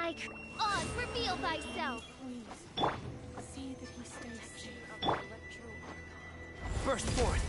like... Oz, reveal thyself! Please, see that he stays safe. Burst forth!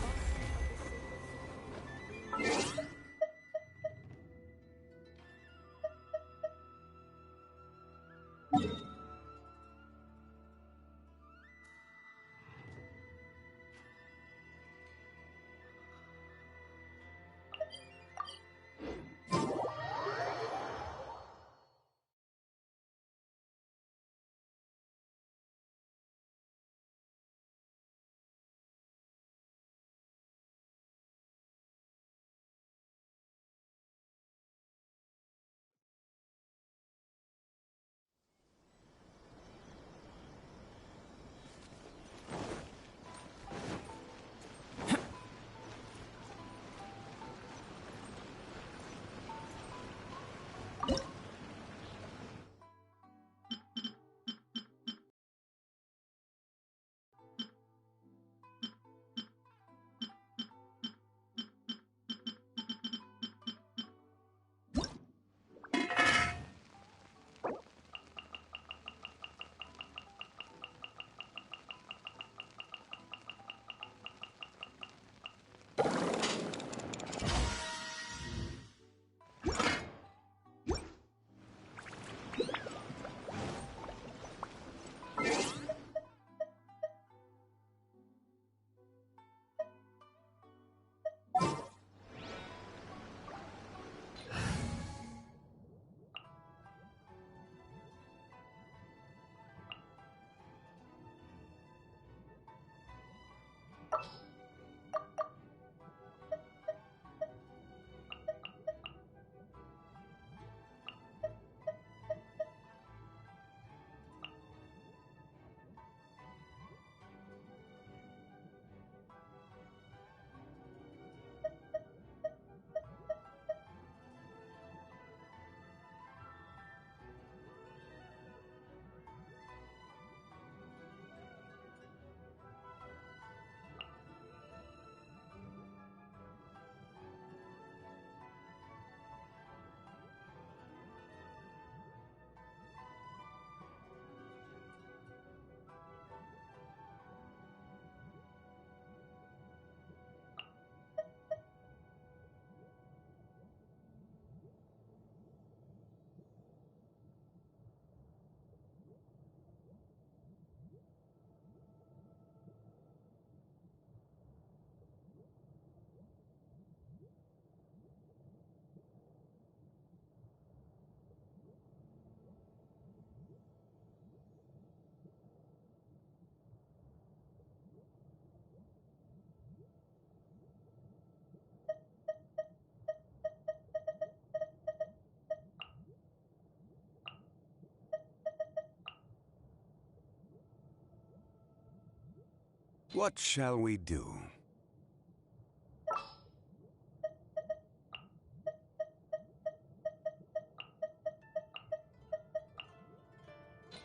What shall we do?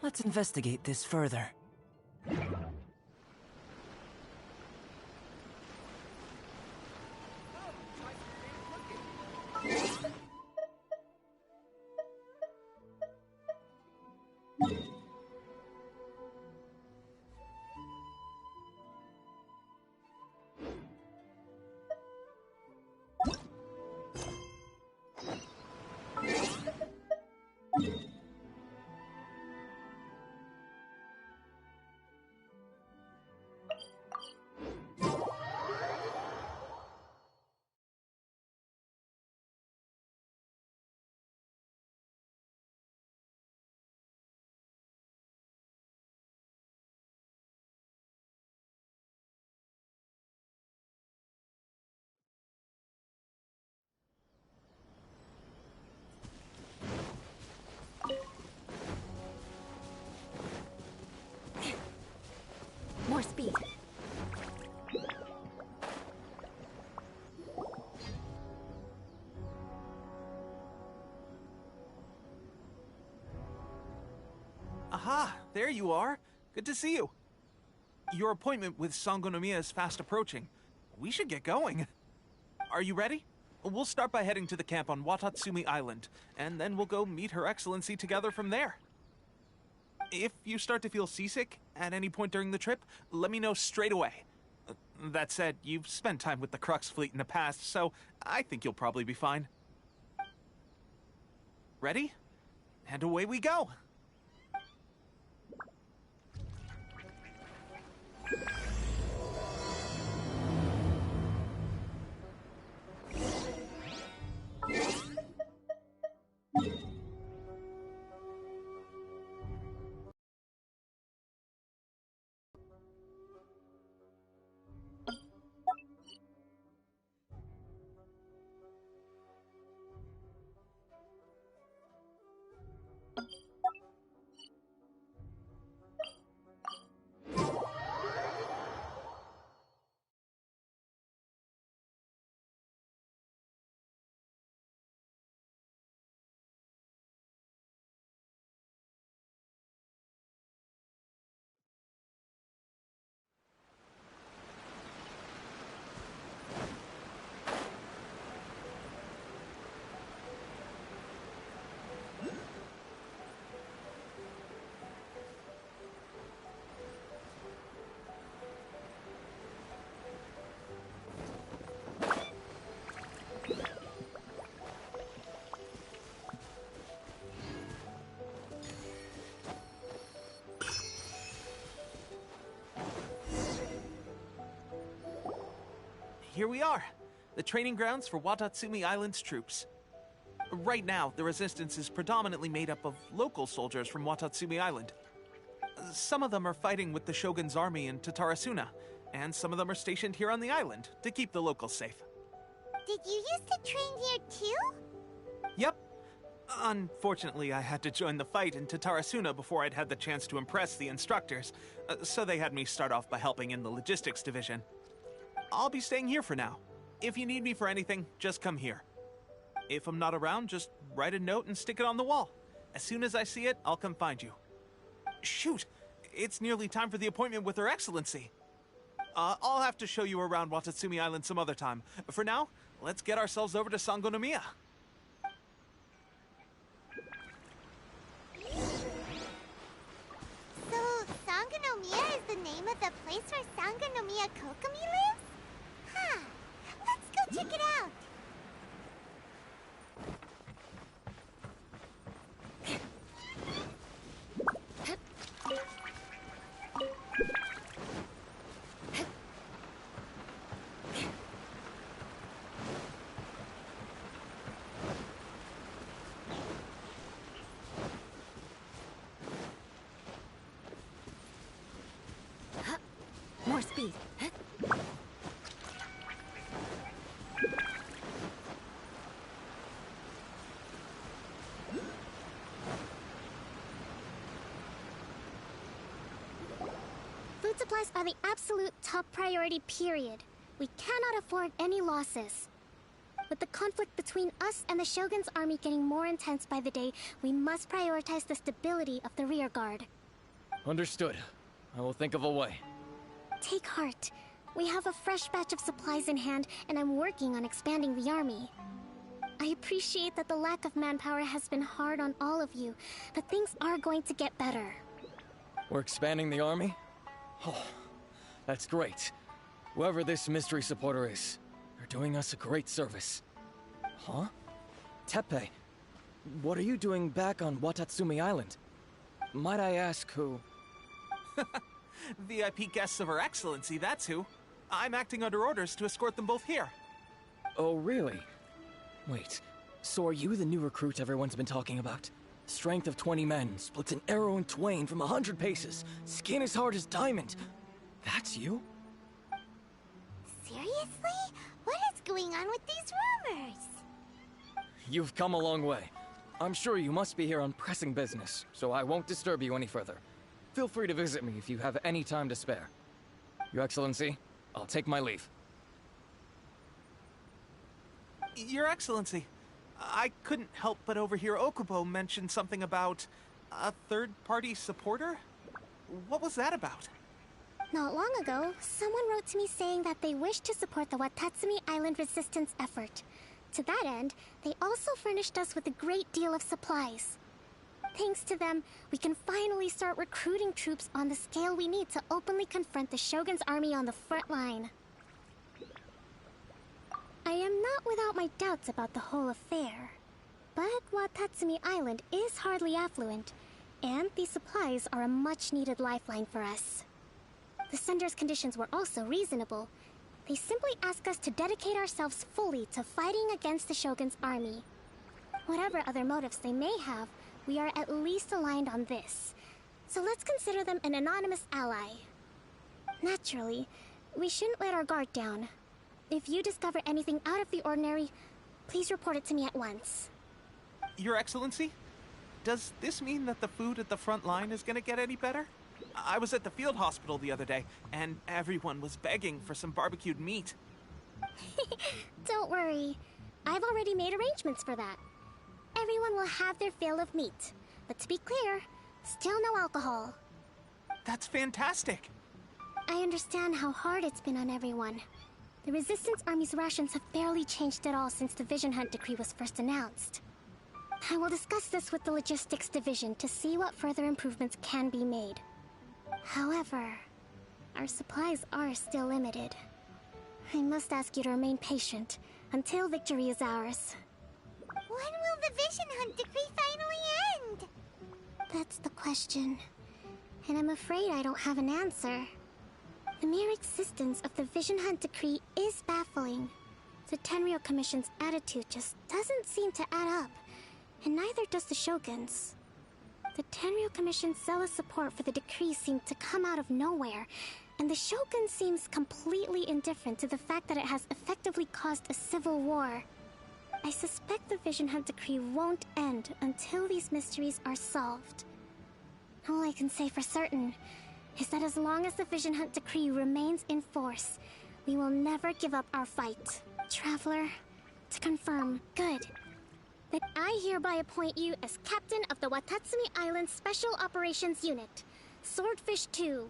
Let's investigate this further. More speed. Aha! There you are! Good to see you. Your appointment with Sangonomiya is fast approaching. We should get going. Are you ready? We'll start by heading to the camp on Watatsumi Island, and then we'll go meet Her Excellency together from there. If you start to feel seasick at any point during the trip, let me know straight away. That said, you've spent time with the Crux fleet in the past, so I think you'll probably be fine. Ready? And away we go! Here we are, the training grounds for Watatsumi Island's troops. Right now, the resistance is predominantly made up of local soldiers from Watatsumi Island. Some of them are fighting with the Shogun's army in Tatarasuna, and some of them are stationed here on the island to keep the locals safe. Did you used to train here too? Yep. Unfortunately, I had to join the fight in Tatarasuna before I'd had the chance to impress the instructors, so they had me start off by helping in the logistics division. I'll be staying here for now. If you need me for anything, just come here. If I'm not around, just write a note and stick it on the wall. As soon as I see it, I'll come find you. Shoot! It's nearly time for the appointment with Her Excellency. I'll have to show you around Watatsumi Island some other time. For now, let's get ourselves over to Sangonomiya. So, Sangonomiya is the name of the place where Sangonomiya Kokomi lives? Huh. Let's go check it out. More speed. Food supplies are the absolute top priority, period. We cannot afford any losses. With the conflict between us and the Shogun's army getting more intense by the day, we must prioritize the stability of the rear guard. Understood. I will think of a way. Take heart. We have a fresh batch of supplies in hand, and I'm working on expanding the army. I appreciate that the lack of manpower has been hard on all of you, but things are going to get better. We're expanding the army? Oh, that's great. Whoever this mystery supporter is, they're doing us a great service. Huh? Teppei, what are you doing back on Watatsumi Island? Might I ask who? VIP guests of Her Excellency, that's who. I'm acting under orders to escort them both here. Oh, really? Wait, so are you the new recruit everyone's been talking about? Strength of 20 men, splits an arrow in twain from 100 paces, skin as hard as diamond. That's you? Seriously? What is going on with these rumors? You've come a long way. I'm sure you must be here on pressing business, so I won't disturb you any further. Feel free to visit me if you have any time to spare. Your Excellency, I'll take my leave. Your Excellency, I couldn't help but overhear Okubo mention something about a third-party supporter? What was that about? Not long ago, someone wrote to me saying that they wish to support the Watatsumi Island resistance effort. To that end, they also furnished us with a great deal of supplies. Thanks to them, we can finally start recruiting troops on the scale we need to openly confront the Shogun's army on the front line. I am not without my doubts about the whole affair, but Watatsumi Island is hardly affluent, and these supplies are a much-needed lifeline for us. The sender's conditions were also reasonable. They simply ask us to dedicate ourselves fully to fighting against the Shogun's army. Whatever other motives they may have, we are at least aligned on this. So let's consider them an anonymous ally. Naturally, we shouldn't let our guard down. If you discover anything out of the ordinary, please report it to me at once. Your Excellency? Does this mean that the food at the front line is gonna get any better? I was at the field hospital the other day, and everyone was begging for some barbecued meat. Don't worry. I've already made arrangements for that. Everyone will have their fill of meat. But to be clear, still no alcohol. That's fantastic! I understand how hard it's been on everyone. The Resistance Army's rations have barely changed at all since the Vision Hunt decree was first announced. I will discuss this with the Logistics Division to see what further improvements can be made. However, our supplies are still limited. I must ask you to remain patient until victory is ours. When will the Vision Hunt decree finally end? That's the question. And I'm afraid I don't have an answer. The mere existence of the Vision Hunt decree is baffling. The Tenryou Commission's attitude just doesn't seem to add up, and neither does the Shogun's. The Tenryou Commission's zealous support for the decree seemed to come out of nowhere, and the Shogun seems completely indifferent to the fact that it has effectively caused a civil war. I suspect the Vision Hunt decree won't end until these mysteries are solved. All I can say for certain is that as long as the Vision Hunt decree remains in force, we will never give up our fight. Traveler, to confirm, good. That I hereby appoint you as captain of the Watatsumi Island Special Operations Unit, Swordfish 2.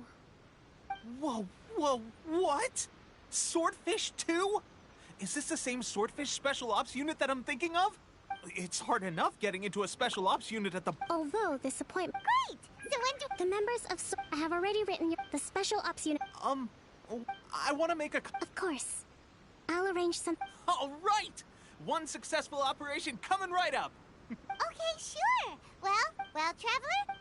Whoa, what? Swordfish 2? Is this the same Swordfish Special Ops unit that I'm thinking of? It's hard enough getting into a Special Ops unit at the... Although this appointment... Great! So when do... The members of I have already written the Special Ops Unit... I want to make a... Of course. I'll arrange some... All right! One successful operation coming right up! Okay, sure. Well, Traveler?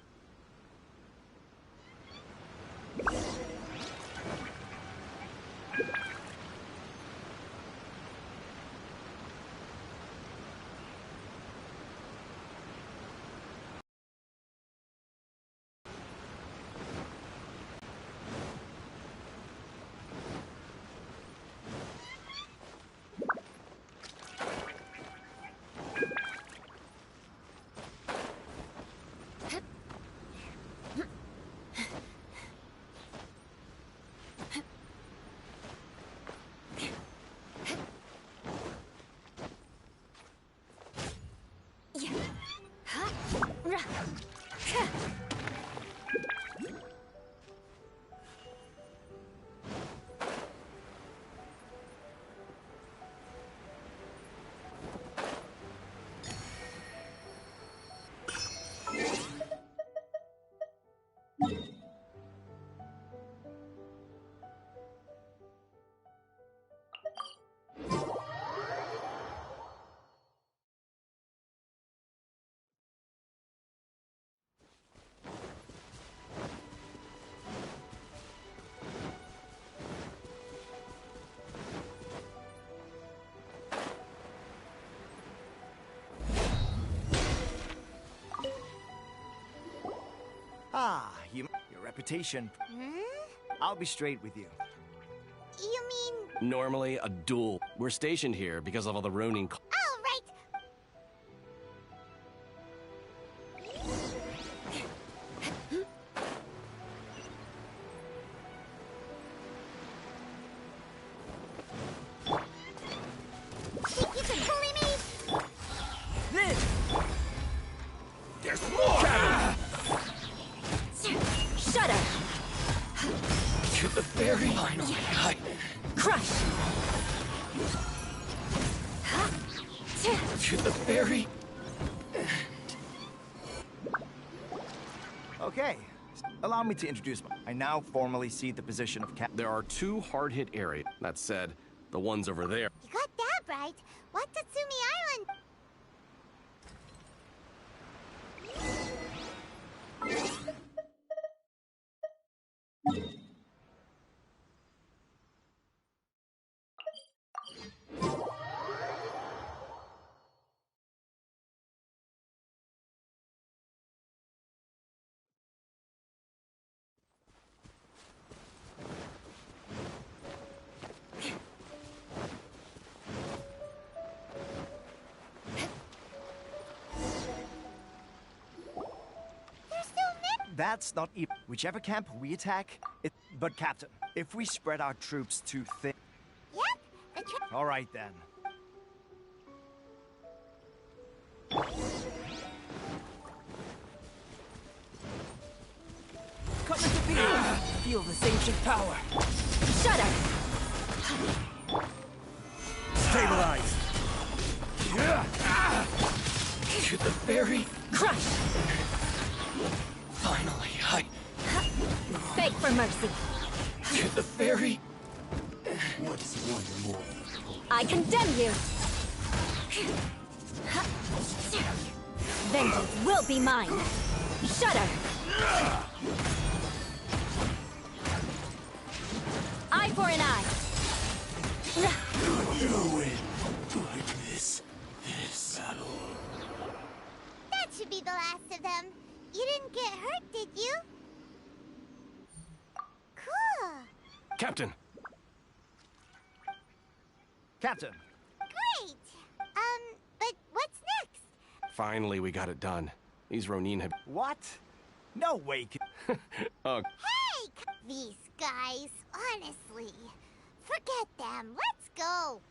Ah, your reputation. I'll be straight with you. You mean... Normally, a duel. We're stationed here because of all the Ronin... Oh, right! Think you can bully me? This! There's more! Shut up! To the very finally, Crush! To the very... Okay, allow me to introduce myself. I now formally cede the position of There are two hard-hit areas. That said, the ones over there. You got that right. Watatsumi Island. That's not even. Whichever camp we attack, but Captain, if we spread our troops too thin. Yep. All right then. Come into being! Feel this ancient power! Shudder! Stabilize! To the very... Crush! Finally, Beg for mercy. To the very... What's one more? I condemn you! Vengeance will be mine! Shudder! Eye for an eye! You win like this battle. That should be the last of them. You didn't get hurt, did you? Cool. Captain! Captain, Great. But what's next? Finally, we got it done. These Ronin have... what? No way. Oh, Hey, these guys, honestly. Forget them. Let's go.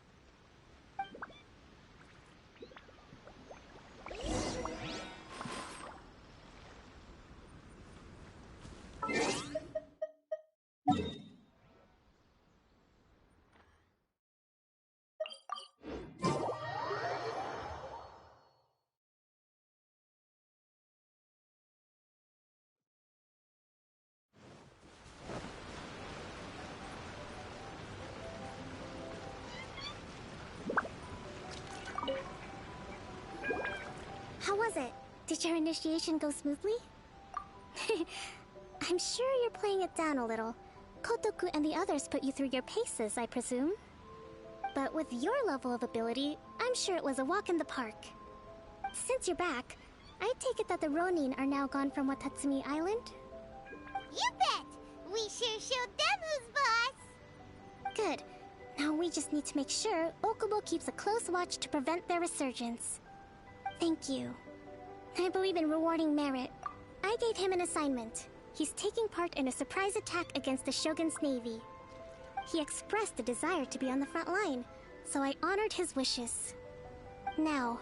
How was it? Did your initiation go smoothly? I'm sure you're playing it down a little. Kotoku and the others put you through your paces, I presume. But with your level of ability, I'm sure it was a walk in the park. Since you're back, I take it that the Ronin are now gone from Watatsumi Island? You bet. We sure showed them who's boss. Good. Now we just need to make sure Okubo keeps a close watch to prevent their resurgence. Thank you. I believe in rewarding merit. I gave him an assignment. He's taking part in a surprise attack against the Shogun's navy. He expressed a desire to be on the front line, so I honored his wishes. Now,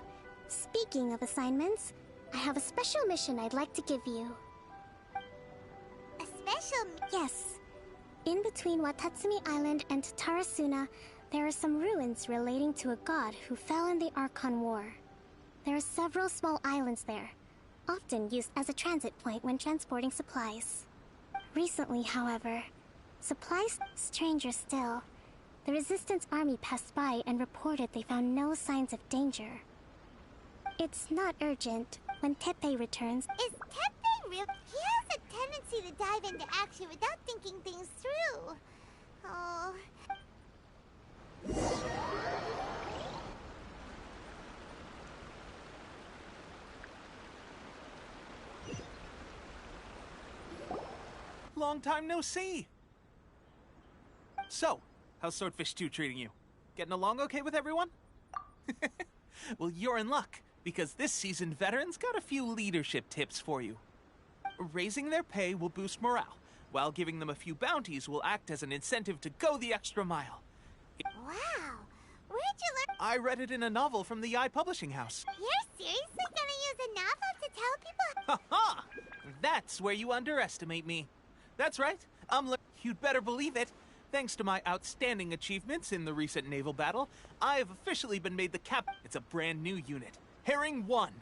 speaking of assignments, I have a special mission I'd like to give you. A special... Yes. In between Watatsumi Island and Tarasuna, there are some ruins relating to a god who fell in the Archon War. There are several small islands there, often used as a transit point when transporting supplies. Recently, however, supplies... Stranger still, the Resistance army passed by and reported they found no signs of danger. It's not urgent. When Teppei returns... Is Teppei real? He has a tendency to dive into action without thinking things through. Oh... Long time no see! So, how's Swordfish 2 treating you? Getting along okay with everyone? Well, you're in luck, because this seasoned veterans got a few leadership tips for you. Raising their pay will boost morale, while giving them a few bounties will act as an incentive to go the extra mile. Wow! Where'd you learn? I read it in a novel from the Publishing House. You're seriously gonna use a novel to tell people? Ha ha! That's where you underestimate me. That's right. You'd better believe it. Thanks to my outstanding achievements in the recent naval battle, I have officially been made the captain. It's a brand new unit, Herring 1.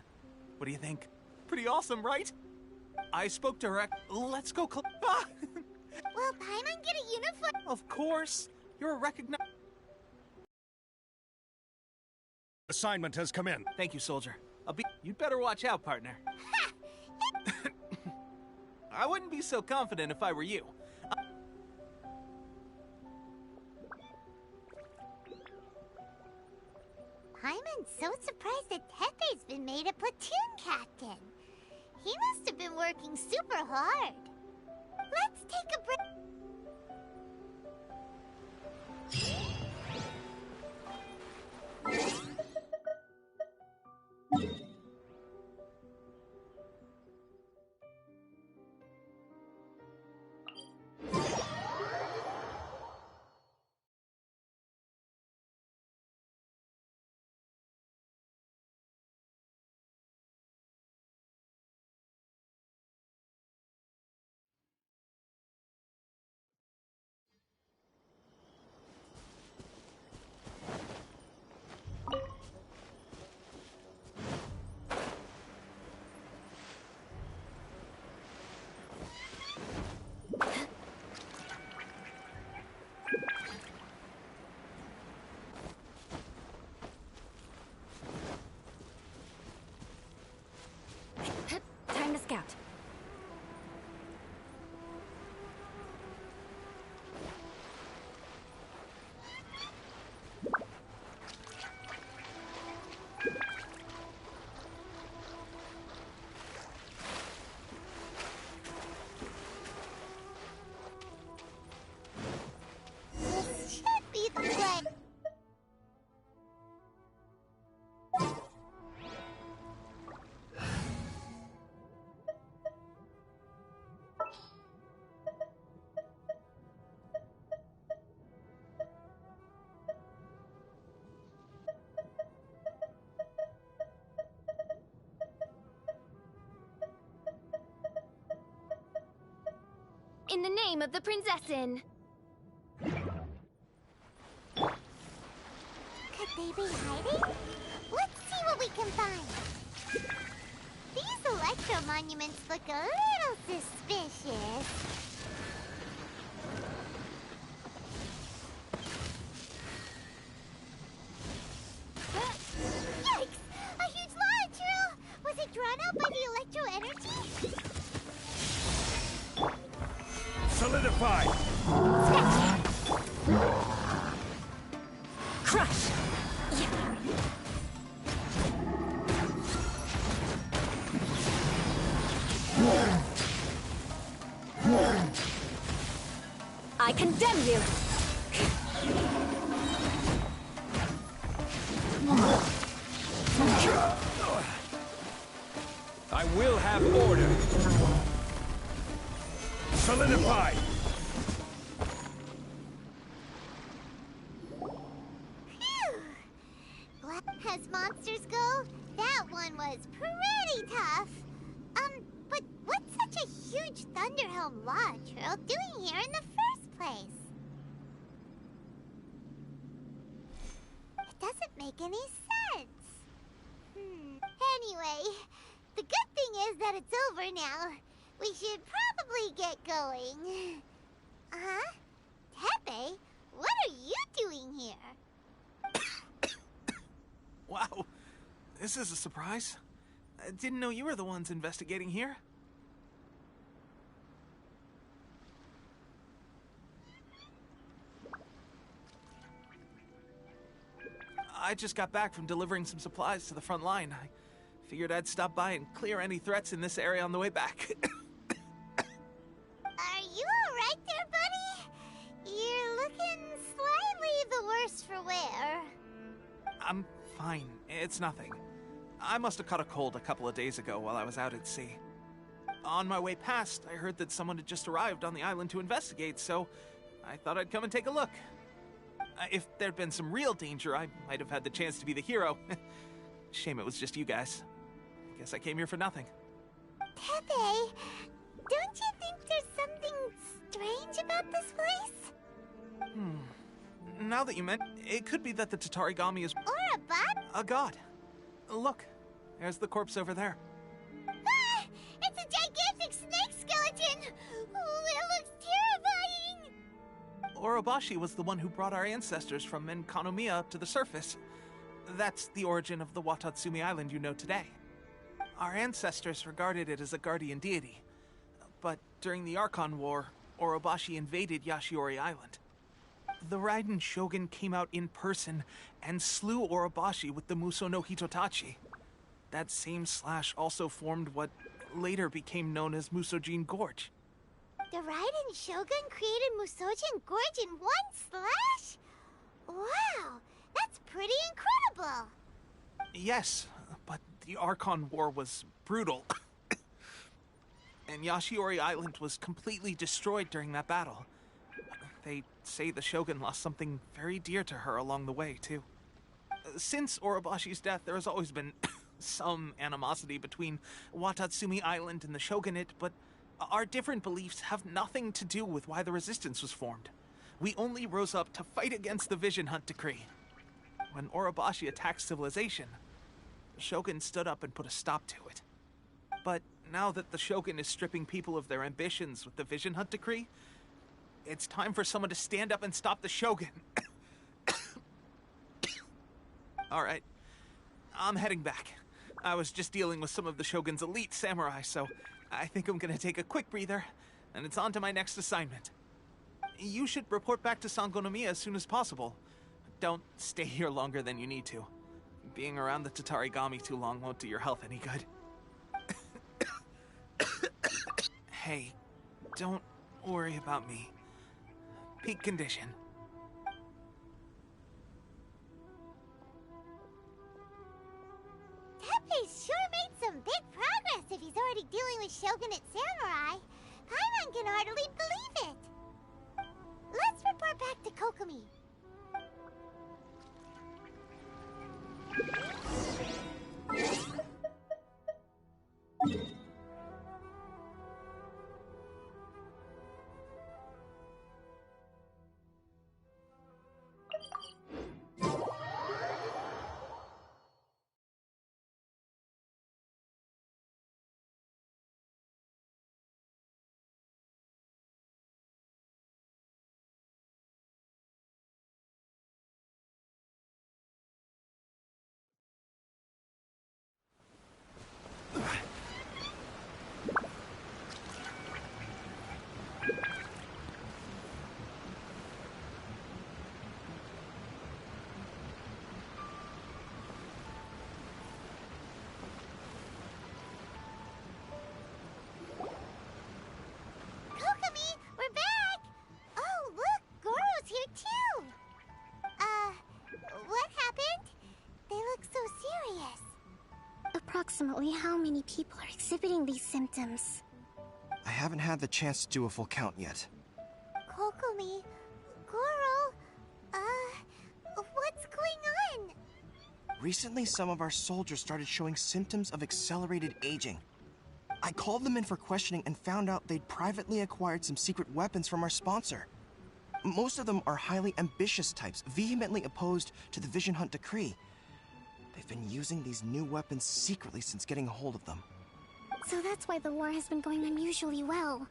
What do you think? Pretty awesome, right? I spoke to her. Let's go. Will Paimon get a uniform? Of course. You're a recognized. Assignment has come in. Thank you, soldier. You'd better watch out, partner. I wouldn't be so confident if I were you. Paimon's so surprised that Tepe's been made a platoon captain. He must have been working super hard. Let's take a break. Time to scout. This should be the way. In the name of the Prinzessin. Could they be hiding? Let's see what we can find. These electro monuments look a little suspicious. Yikes! A huge lava trail! Was it drawn out by the electro energy? Solidify! Crush! I condemn you! I will have order. Solidify! As monsters go, that one was pretty tough. But what's such a huge Thunderhelm Lodge Trail doing here in the first place? It doesn't make any sense. Anyway, the good thing is that it's over now. We should probably get going. Huh? Tepe, what are you doing here? Wow. This is a surprise. I didn't know you were the ones investigating here. I just got back from delivering some supplies to the front line. I figured I'd stop by and clear any threats in this area on the way back. Are you alright there, buddy? You're looking slightly the worse for wear. I'm fine. It's nothing. I must have caught a cold a couple of days ago while I was out at sea. On my way past, I heard that someone had just arrived on the island to investigate, so I thought I'd come and take a look. If there'd been some real danger, I might have had the chance to be the hero. Shame it was just you guys. I guess I came here for nothing. Tepe, don't you think there's something strange about this place? Now that you mention, it could be that the Tatarigami is Or a bot? a god. Look, there's the corpse over there. Ah! It's a gigantic snake skeleton! Oh, it looks terrifying! Orobashi was the one who brought our ancestors from Menkanomiya up to the surface. That's the origin of the Watatsumi Island you know today. Our ancestors regarded it as a guardian deity. But during the Archon War, Orobashi invaded Yashiori Island. The Raiden Shogun came out in person and slew Orobashi with the Muso no Hitotachi. That same slash also formed what later became known as Musojin Gorge. The Raiden Shogun created Musojin Gorge in one slash? Wow, that's pretty incredible! Yes, but the Archon War was brutal. And Yashiori Island was completely destroyed during that battle. They say the Shogun lost something very dear to her along the way, too. Since Orobashi's death, there has always been some animosity between Watatsumi Island and the Shogunate, but our different beliefs have nothing to do with why the resistance was formed. We only rose up to fight against the Vision Hunt Decree. When Orobashi attacked civilization, the Shogun stood up and put a stop to it. But now that the Shogun is stripping people of their ambitions with the Vision Hunt Decree, it's time for someone to stand up and stop the Shogun. All right, I'm heading back. I was just dealing with some of the Shogun's elite samurai, so I think I'm gonna take a quick breather, and it's on to my next assignment. You should report back to Sangonomiya as soon as possible. Don't stay here longer than you need to. Being around the Tatarigami too long won't do your health any good. Hey, don't worry about me. Peak condition. Teppei's sure made some big progress if he's already dealing with Shogunate samurai. Paimon can hardly believe it. Let's report back to Kokomi. Kokomi, we're back! Oh, look, Goro's here too! What happened? They look so serious. Approximately how many people are exhibiting these symptoms? I haven't had the chance to do a full count yet. Kokomi, Goro, what's going on? Recently, some of our soldiers started showing symptoms of accelerated aging. I called them in for questioning and found out they'd privately acquired some secret weapons from our sponsor. Most of them are highly ambitious types, vehemently opposed to the Vision Hunt Decree. They've been using these new weapons secretly since getting a hold of them. So that's why the war has been going unusually well.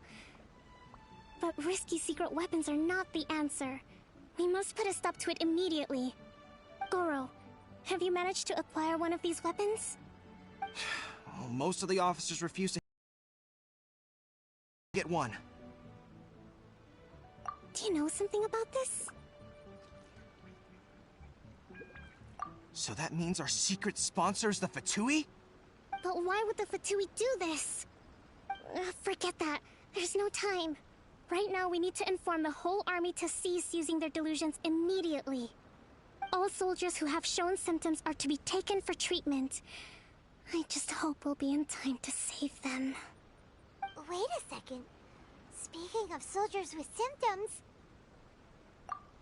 But risky secret weapons are not the answer. We must put a stop to it immediately. Goro, have you managed to acquire one of these weapons? Well, most of the officers refuse to get one. Do you know something about this? So that means our secret sponsor is the Fatui? But why would the Fatui do this? Forget that. There's no time. Right now, we need to inform the whole army to cease using their delusions immediately. All soldiers who have shown symptoms are to be taken for treatment. I just hope we'll be in time to save them. Wait a second. Speaking of soldiers with symptoms...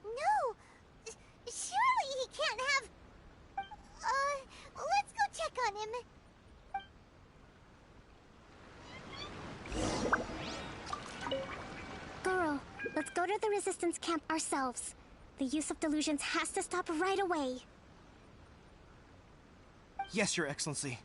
No! Surely he can't have... let's go check on him. Goro, let's go to order the resistance camp ourselves. The use of delusions has to stop right away. Yes, Your Excellency.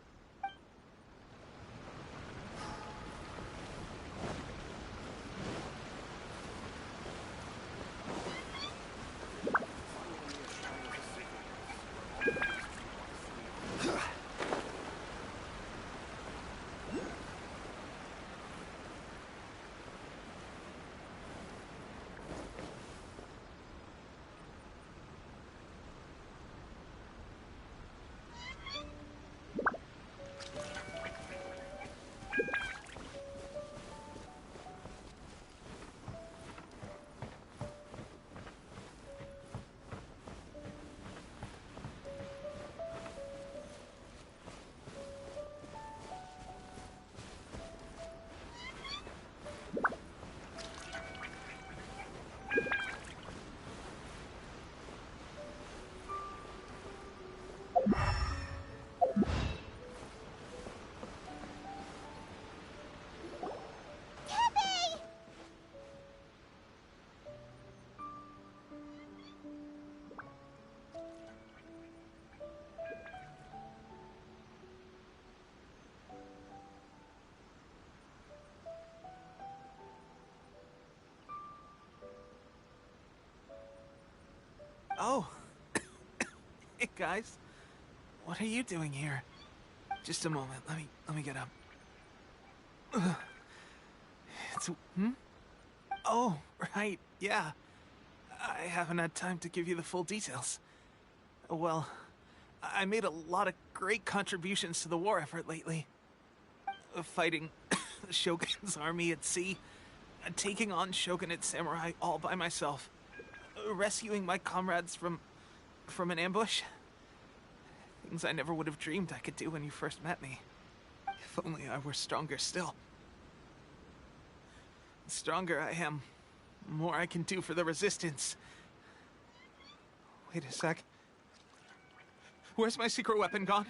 Oh. Hey, guys. What are you doing here? Just a moment. Let me get up. Oh, right. Yeah. I haven't had time to give you the full details. Well, I made a lot of great contributions to the war effort lately. Fighting the Shogun's army at sea, taking on Shogunate samurai all by myself, rescuing my comrades from an ambush. Things I never would have dreamed I could do when you first met me. If only I were stronger still. The stronger I am, the more I can do for the Resistance. Wait a sec. Where's my secret weapon gone?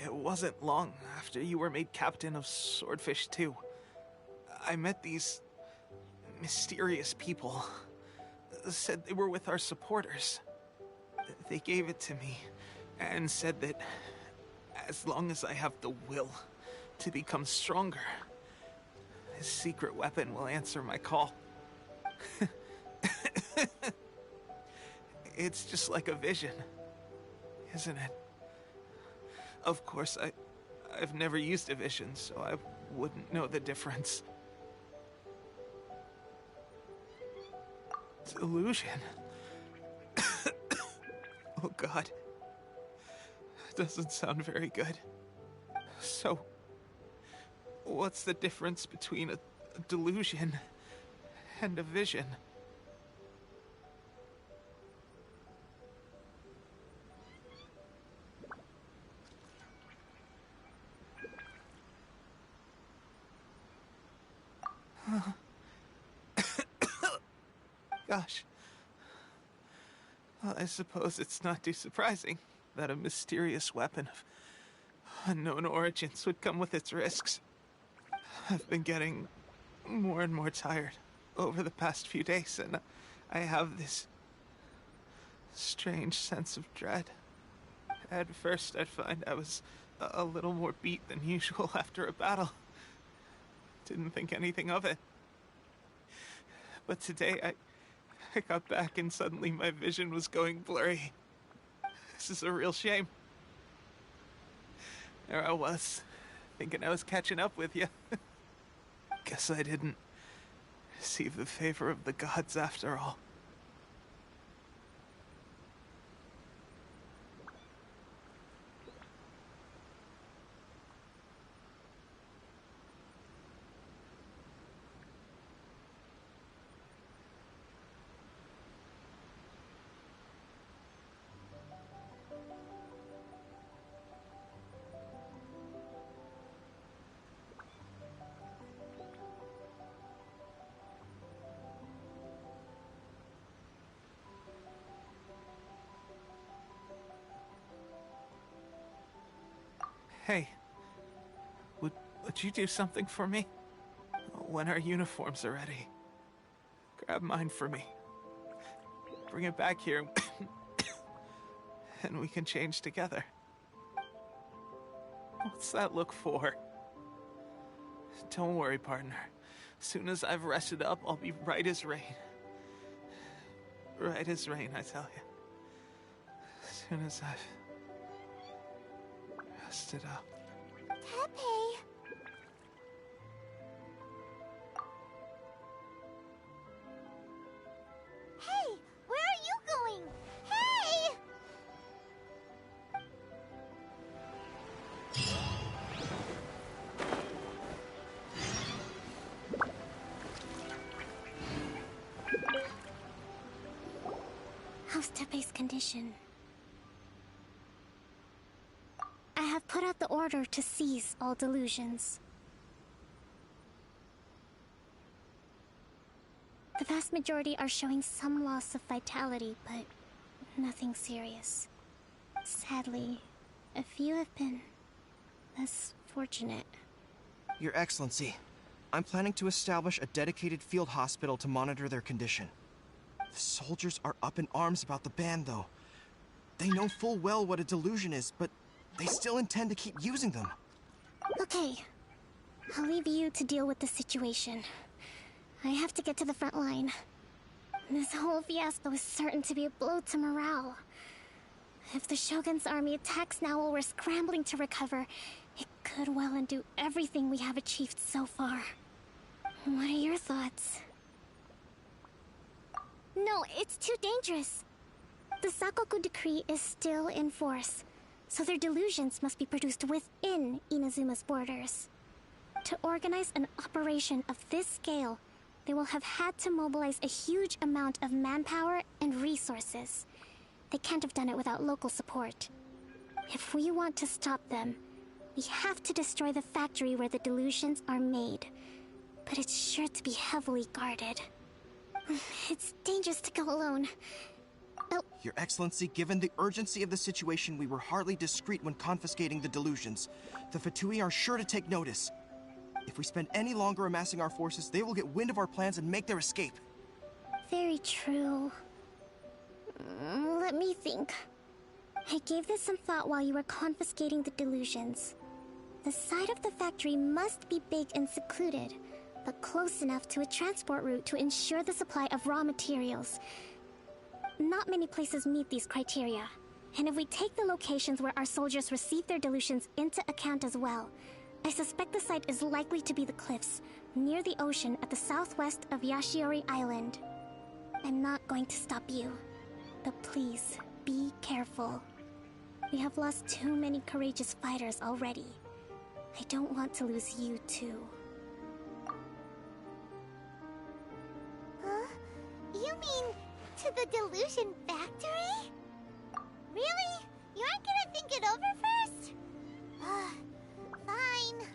It wasn't long after you were made captain of Swordfish 2. I met these mysterious people. Said they were with our supporters. They gave it to me and said that as long as I have the will to become stronger, this secret weapon will answer my call. It's just like a vision, isn't it? Of course, I've never used a vision, so I wouldn't know the difference. Delusion? Oh God. Doesn't sound very good. So, what's the difference between a delusion and a vision? Gosh. Well, I suppose it's not too surprising that a mysterious weapon of unknown origins would come with its risks. I've been getting more and more tired over the past few days, and I have this strange sense of dread. At first, I'd find I was a little more beat than usual after a battle. Didn't think anything of it. But today, I got back and suddenly my vision was going blurry. This is a real shame. There I was, thinking I was catching up with you. Guess I didn't receive the favor of the gods after all. Hey, would you do something for me? When our uniforms are ready, grab mine for me. Bring it back here, and we can change together. What's that look for? Don't worry, partner. As soon as I've rested up, I'll be right as rain. Right as rain, I tell you. As soon as I've rested up. Tepe! Hey! Where are you going? Hey! How's Tepe's condition? I have put out the order to cease all delusions. The vast majority are showing some loss of vitality, but nothing serious. Sadly, a few have been less fortunate. Your Excellency, I'm planning to establish a dedicated field hospital to monitor their condition. The soldiers are up in arms about the ban, though. They know full well what a delusion is, but they still intend to keep using them. Okay, I'll leave you to deal with the situation. I have to get to the front line. This whole fiasco is certain to be a blow to morale. If the Shogun's army attacks now while we're scrambling to recover, it could well undo everything we have achieved so far. What are your thoughts? No, it's too dangerous. The Sakoku decree is still in force, so their delusions must be produced within Inazuma's borders. To organize an operation of this scale, they will have had to mobilize a huge amount of manpower and resources. They can't have done it without local support. If we want to stop them, we have to destroy the factory where the delusions are made. But it's sure to be heavily guarded. It's dangerous to go alone. Oh. Your Excellency, given the urgency of the situation, we were hardly discreet when confiscating the delusions. The Fatui are sure to take notice. If we spend any longer amassing our forces, they will get wind of our plans and make their escape. Very true. Let me think. I gave this some thought while you were confiscating the delusions. The side of the factory must be big and secluded, but close enough to a transport route to ensure the supply of raw materials. Not many places meet these criteria, and if we take the locations where our soldiers receive their delusions into account as well, I suspect the site is likely to be the cliffs, near the ocean at the southwest of Yashiori Island. I'm not going to stop you, but please, be careful. We have lost too many courageous fighters already. I don't want to lose you too. Huh? You mean to the delusion factory? Really? You aren't gonna think it over first? Fine.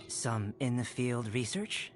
Some in-the-field research?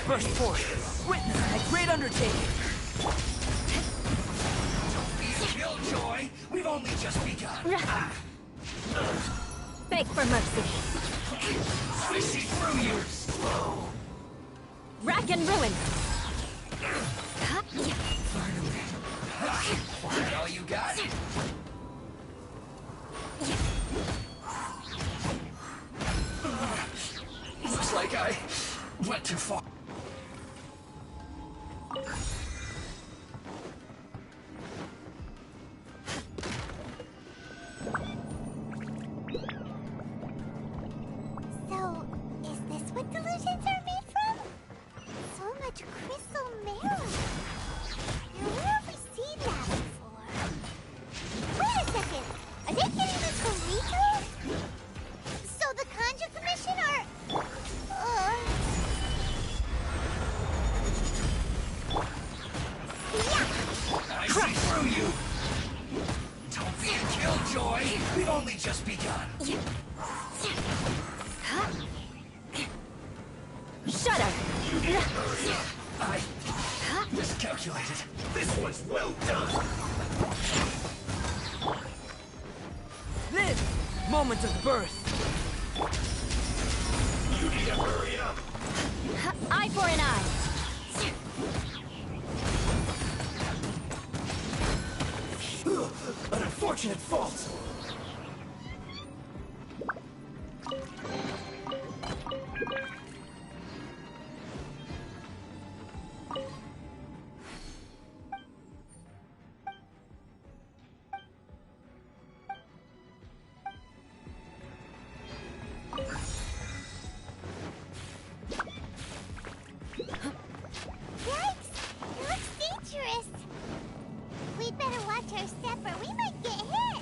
Burst forth. Witness my great undertaking. Don't be a killjoy. We've only just begun. Beg for mercy. I see through you. Slow. Rack and ruin. Is that all you got? Looks like I went too far. So, is this what delusions are made from? So much crystal marrow. Now, where have we seen that before? Wait a second. Are they getting this from Rico? So the Kanji Commission are... I see through you. Don't be a killjoy. We've only just begun. Shudder. I miscalculated. This was well done. Live! Moment of birth. You need to hurry up. Eye for an eye. An unfortunate fault. Yikes! It looks dangerous. We'd better watch our step or we might get hit.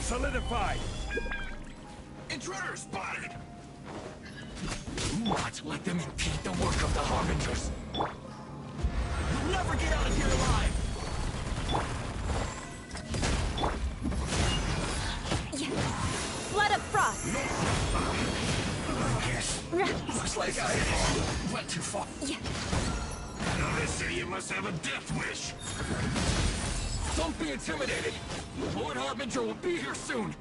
Solidified! Intruder spotted! Do not let them impede the work of the Harbingers. You'll never get out of here alive! Blood of frost. Yes. Looks like I went too far. Now they say you must have a death wish. Don't be intimidated. Lord Harbinger will be here soon.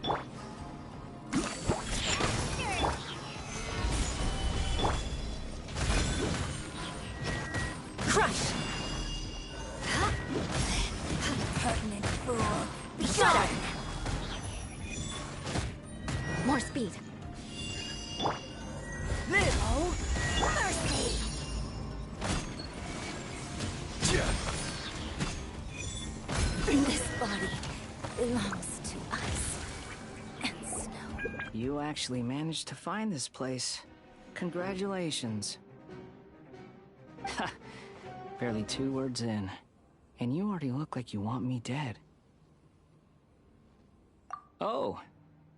Crush. Pertinent fool. Shudder. More speed. Live! Mercy. This body belongs to ice and snow. You actually managed to find this place. Congratulations. Ha! Barely 2 words in, and you already look like you want me dead. Oh,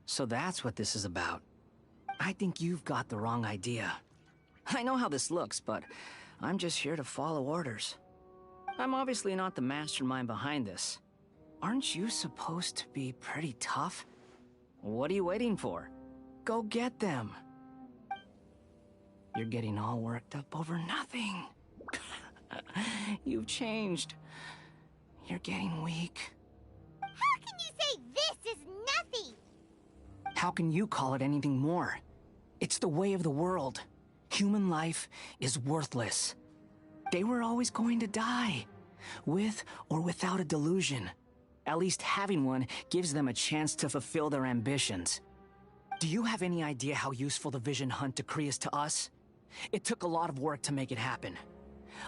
so that's what this is about. I think you've got the wrong idea. I know how this looks, but I'm just here to follow orders. I'm obviously not the mastermind behind this. Aren't you supposed to be pretty tough? What are you waiting for? Go get them. You're getting all worked up over nothing. You've changed. You're getting weak. How can you say this is nothing? How can you call it anything more? It's the way of the world. Human life is worthless. They were always going to die, with or without a delusion. At least having one gives them a chance to fulfill their ambitions. Do you have any idea how useful the Vision Hunt decree is to us? It took a lot of work to make it happen.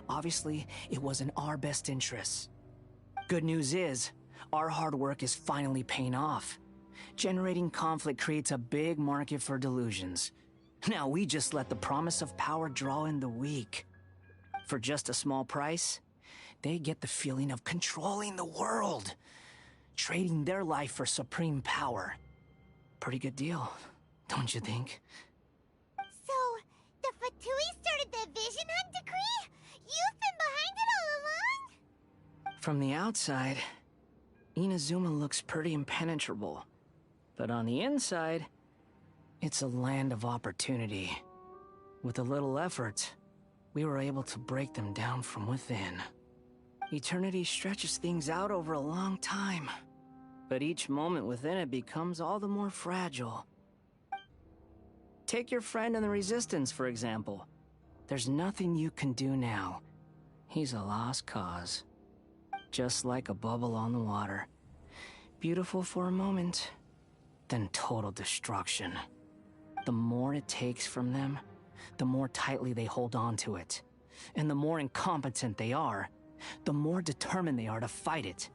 Obviously, it was in our best interests. Good news is, our hard work is finally paying off. Generating conflict creates a big market for delusions. Now we just let the promise of power draw in the weak. For just a small price, they get the feeling of controlling the world, trading their life for supreme power. Pretty good deal, don't you think? So, the Fatui started the Vision Hunt decree? You've been behind it all along? From the outside, Inazuma looks pretty impenetrable. But on the inside, it's a land of opportunity. With a little effort, we were able to break them down from within. Eternity stretches things out over a long time, but each moment within it becomes all the more fragile. Take your friend in the Resistance, for example. There's nothing you can do now. He's a lost cause. Just like a bubble on the water. Beautiful for a moment, then total destruction. The more it takes from them, the more tightly they hold on to it. And the more incompetent they are, the more determined they are to fight it.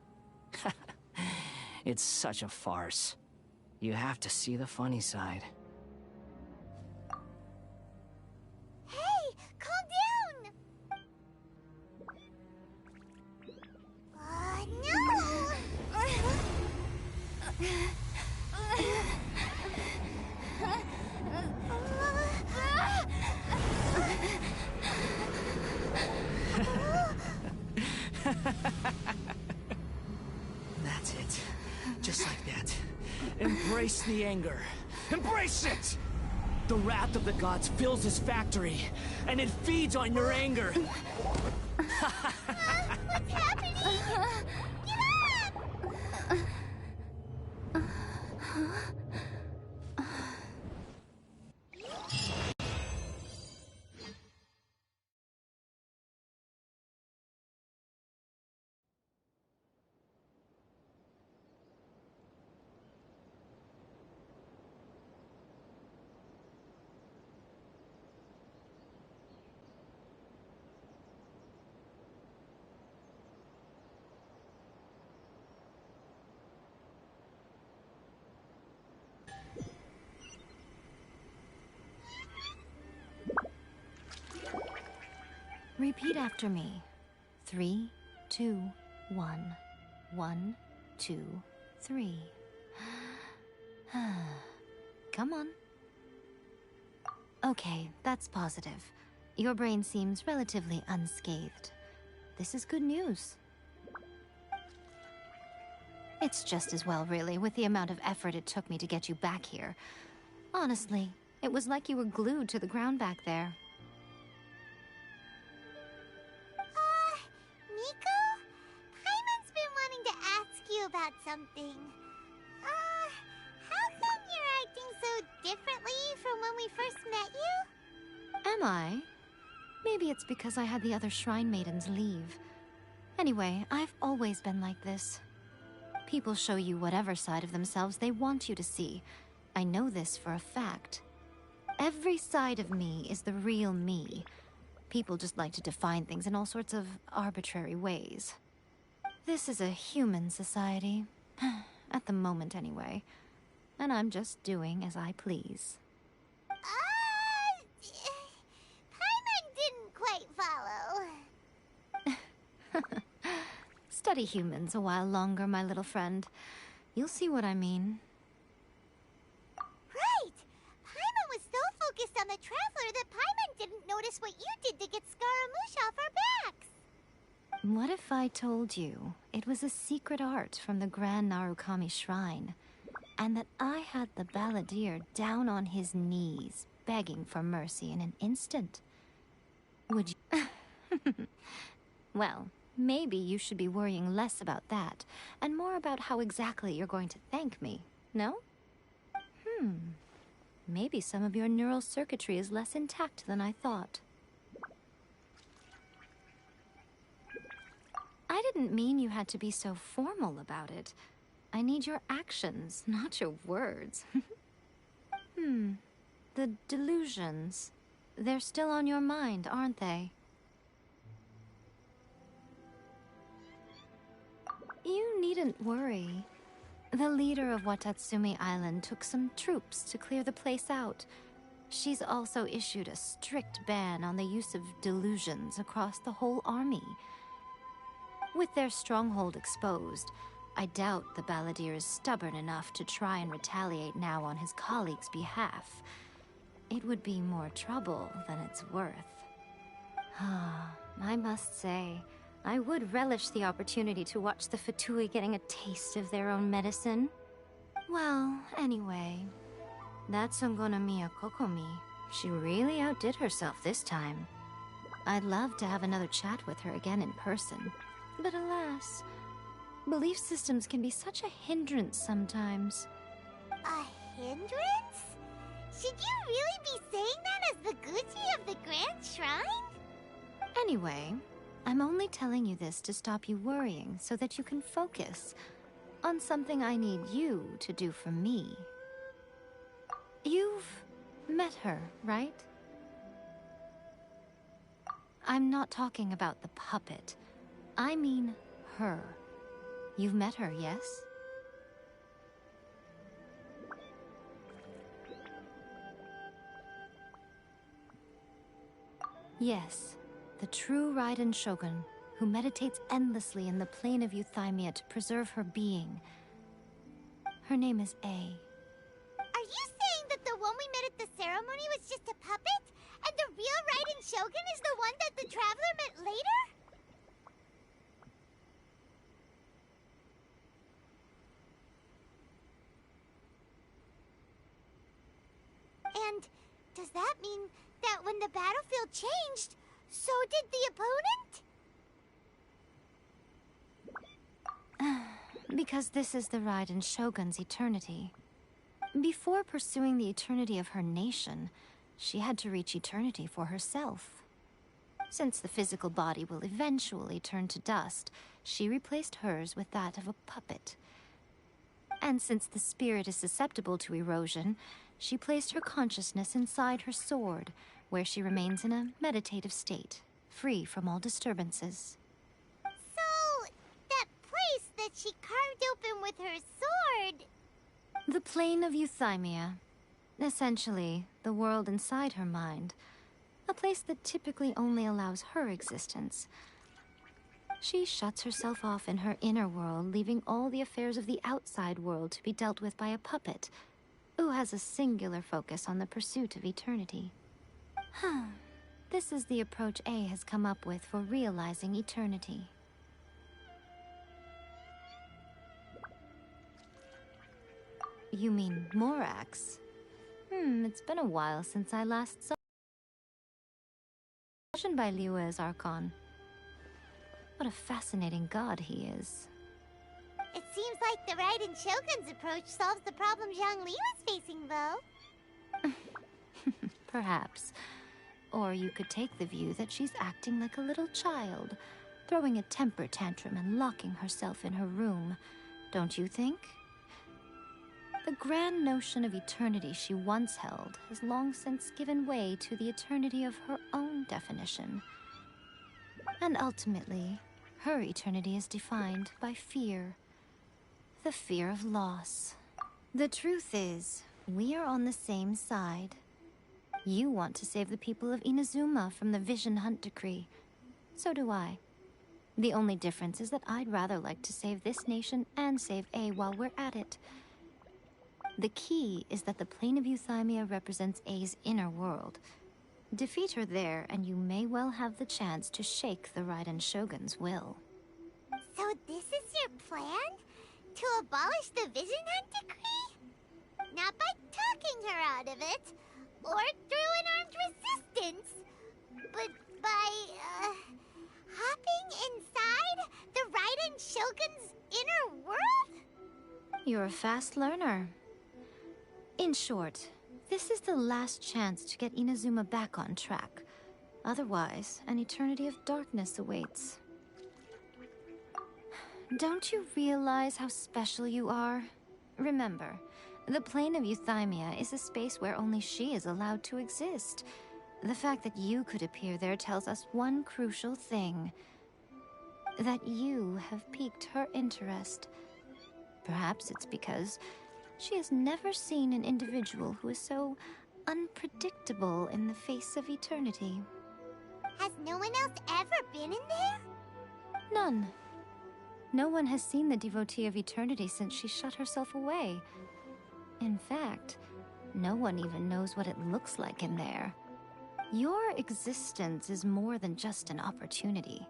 It's such a farce. You have to see the funny side. Hey, calm down! That's it. Just like that. Embrace the anger. Embrace it! The wrath of the gods fills this factory, and it feeds on your anger. What's happening? Get up! Repeat after me. 3, 2, 1. 1, 2, 3. Come on. Okay, that's positive. Your brain seems relatively unscathed. This is good news. It's just as well, really, with the amount of effort it took me to get you back here. Honestly, it was like you were glued to the ground back there. Nico? Paimon's been wanting to ask you about something. How come you're acting so differently from when we first met you? Am I? Maybe it's because I had the other Shrine Maidens leave. Anyway, I've always been like this. People show you whatever side of themselves they want you to see. I know this for a fact. Every side of me is the real me. People just like to define things in all sorts of arbitrary ways. This is a human society. At the moment, anyway. And I'm just doing as I please. Paimon didn't quite follow. Study humans a while longer, my little friend. You'll see what I mean. Right! Paimon was so focused on the Traveler that Paimon didn't notice what you did to get Scaramouche off our backs. What if I told you it was a secret art from the Grand Narukami Shrine, and that I had the balladeer down on his knees, begging for mercy in an instant? Would you... Well, maybe you should be worrying less about that, and more about how exactly you're going to thank me, no? maybe some of your neural circuitry is less intact than I thought. I didn't mean you had to be so formal about it. I need your actions, not your words. The delusions. They're still on your mind, aren't they? You needn't worry. The leader of Watatsumi Island took some troops to clear the place out. She's also issued a strict ban on the use of delusions across the whole army. With their stronghold exposed, I doubt the balladeer is stubborn enough to try and retaliate now on his colleagues' behalf. It would be more trouble than it's worth. I must say, I would relish the opportunity to watch the Fatui getting a taste of their own medicine. Well, anyway, that's Ungonomiya Kokomi. She really outdid herself this time. I'd love to have another chat with her again in person. But alas, belief systems can be such a hindrance sometimes. A hindrance? Should you really be saying that as the Gucci of the Grand Shrine? Anyway, I'm only telling you this to stop you worrying so that you can focus on something I need you to do for me. You've met her, right? I'm not talking about the puppet. I mean her. You've met her, yes? Yes, the true Raiden Shogun, who meditates endlessly in the plane of Euthymia to preserve her being. Her name is A. Are you saying that the one we met at the ceremony was just a puppet? And the real Raiden Shogun is the one that the Traveler met later? And does that mean that when the battlefield changed, so did the opponent? Because this is the Raiden Shogun's eternity. Before pursuing the eternity of her nation, she had to reach eternity for herself. Since the physical body will eventually turn to dust, she replaced hers with that of a puppet. And since the spirit is susceptible to erosion, she placed her consciousness inside her sword, where she remains in a meditative state, free from all disturbances. So, that place that she carved open with her sword... The plane of Euthymia. Essentially, the world inside her mind. A place that typically only allows her existence. She shuts herself off in her inner world, leaving all the affairs of the outside world to be dealt with by a puppet, who has a singular focus on the pursuit of eternity. This is the approach A has come up with for realizing eternity. You mean Morax? It's been a while since I last saw by Liu's Archon. What a fascinating god he is. It seems like the Raiden Shogun's approach solves the problem Zhang Li was facing, though. Perhaps. Or you could take the view that she's acting like a little child, throwing a temper tantrum and locking herself in her room. Don't you think? The grand notion of eternity she once held has long since given way to the eternity of her own definition. And ultimately, her eternity is defined by fear. The fear of loss. The truth is, we are on the same side. You want to save the people of Inazuma from the Vision Hunt decree. So do I. The only difference is that I'd rather like to save this nation and save A while we're at it. The key is that the plane of Euthymia represents A's inner world. Defeat her there, and you may well have the chance to shake the Raiden Shogun's will. So this is your plan? To abolish the Vision Hunt decree? Not by talking her out of it, or through an armed resistance, but by, hopping inside the Raiden Shogun's inner world? You're a fast learner. In short, This is the last chance to get Inazuma back on track. Otherwise, an eternity of darkness awaits. Don't you realize how special you are? Remember, the plane of Euthymia is a space where only she is allowed to exist. The fact that you could appear there tells us one crucial thing. That you have piqued her interest. Perhaps it's because she has never seen an individual who is so unpredictable in the face of eternity. Has no one else ever been in there? None. No one has seen the devotee of eternity since she shut herself away. In fact, no one even knows what it looks like in there. Your existence is more than just an opportunity.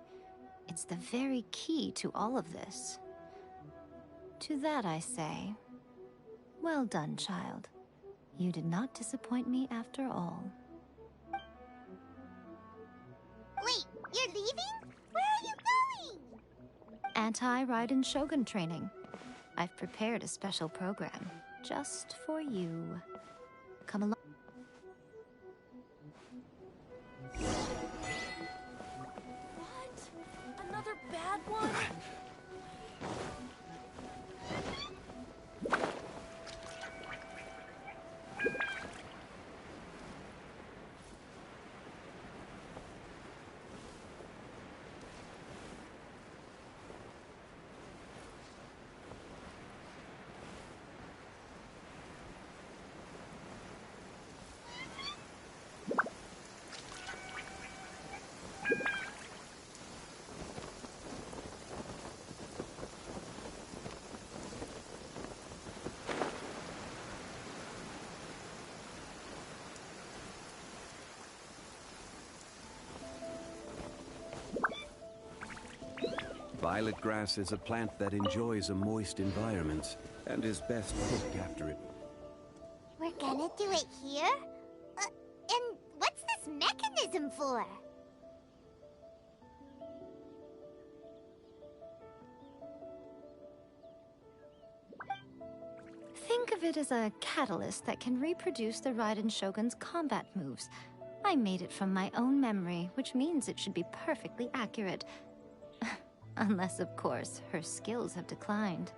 It's the very key to all of this. To that I say, well done, child. You did not disappoint me after all. Wait, you're leaving? Where are you going? Anti-Raiden Shogun training. I've prepared a special program just for you. Come along. What? Another bad one? Violet grass is a plant that enjoys a moist environment and is best looked after it. We're gonna do it here? And what's this mechanism for? Think of it as a catalyst that can reproduce the Raiden Shogun's combat moves. I made it from my own memory, which means it should be perfectly accurate. Unless, of course, her skills have declined.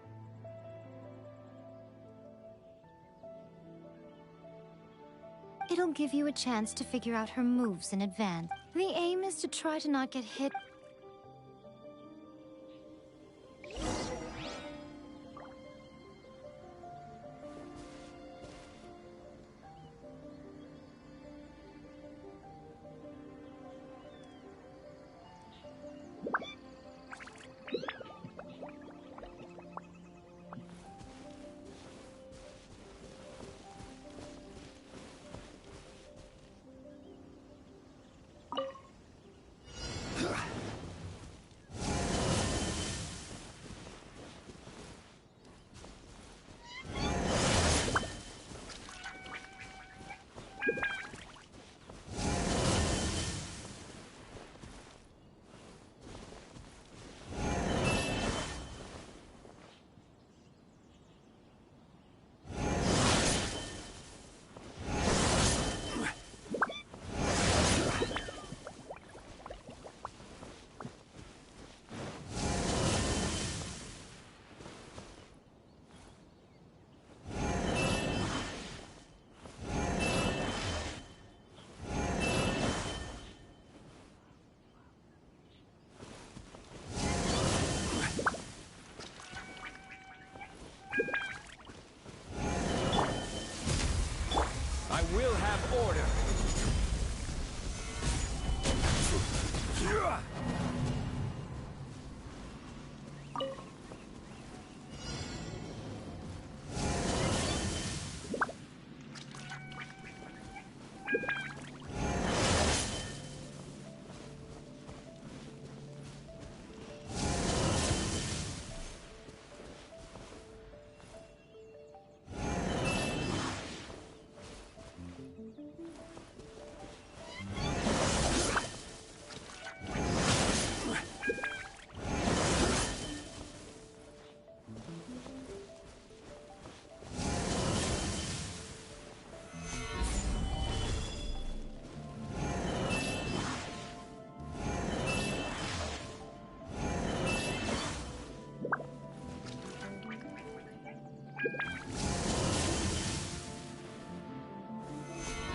It'll give you a chance to figure out her moves in advance. The aim is to try to not get hit.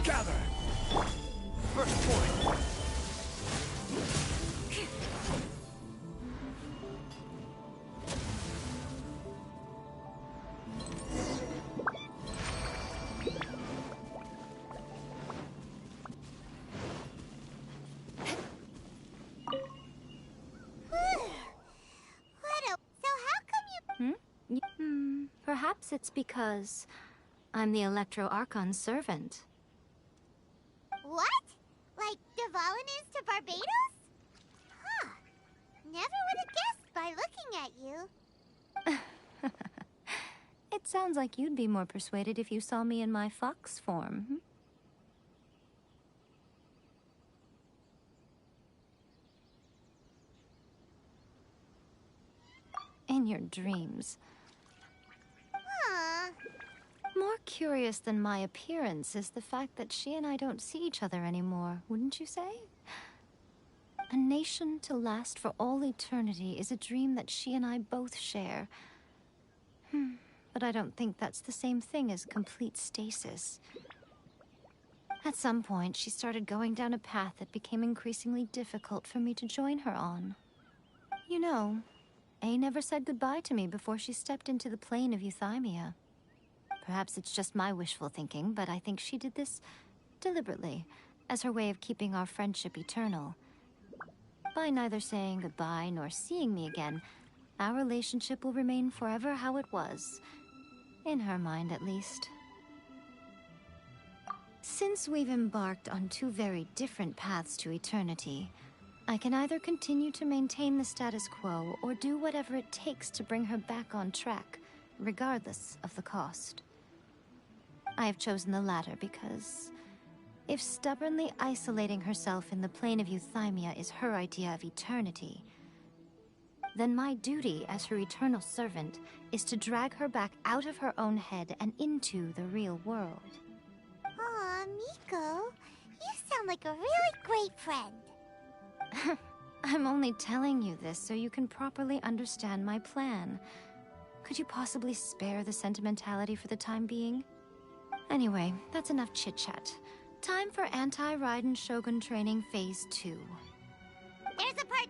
Gather! First point. Perhaps it's because I'm the Electro Archon's servant. What? Like Devalin is to Barbados? Huh. Never would have guessed by looking at you. It sounds like you'd be more persuaded if you saw me in my fox form. In your dreams. More curious than my appearance is the fact that she and I don't see each other anymore, wouldn't you say? A nation to last for all eternity is a dream that she and I both share. But I don't think that's the same thing as complete stasis. At some point, she started going down a path that became increasingly difficult for me to join her on. You know, A never said goodbye to me before she stepped into the plane of Euthymia. Perhaps it's just my wishful thinking, but I think she did this deliberately, as her way of keeping our friendship eternal. By neither saying goodbye nor seeing me again, our relationship will remain forever how it was. In her mind, at least. Since we've embarked on two very different paths to eternity, I can either continue to maintain the status quo or do whatever it takes to bring her back on track, regardless of the cost. I have chosen the latter because if stubbornly isolating herself in the plane of Euthymia is her idea of eternity, then my duty as her eternal servant is to drag her back out of her own head and into the real world. Aw, Miko, you sound like a really great friend. I'm only telling you this so you can properly understand my plan. Could you possibly spare the sentimentality for the time being? Anyway, that's enough chit-chat. Time for Anti-Raiden Shogun Training Phase 2. There's a part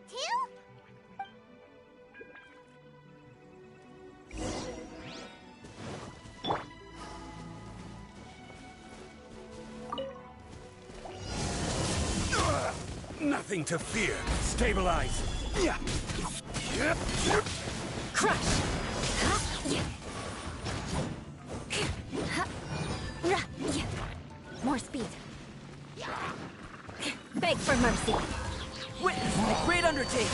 2? Nothing to fear. Stabilize. Yeah. Crush! More speed. Beg for mercy. Witness the great undertaking.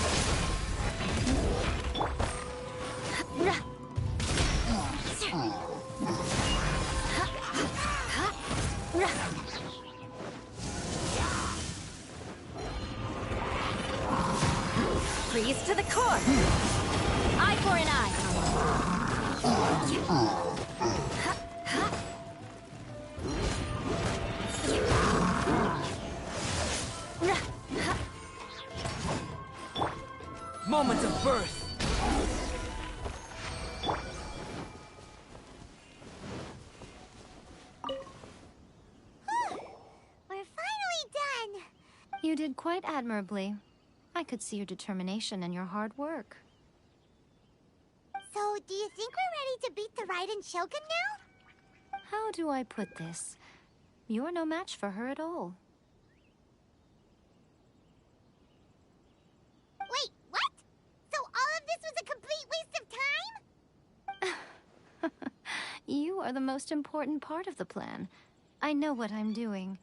Freeze to the core. Eye for an eye. Moment of birth. We're finally done. You did quite admirably. I could see your determination and your hard work. So, do you think we're ready to beat the Raiden Shogun now? How do I put this? You're no match for her at all. Wait, what? So all of this was a complete waste of time? You are the most important part of the plan. I know what I'm doing.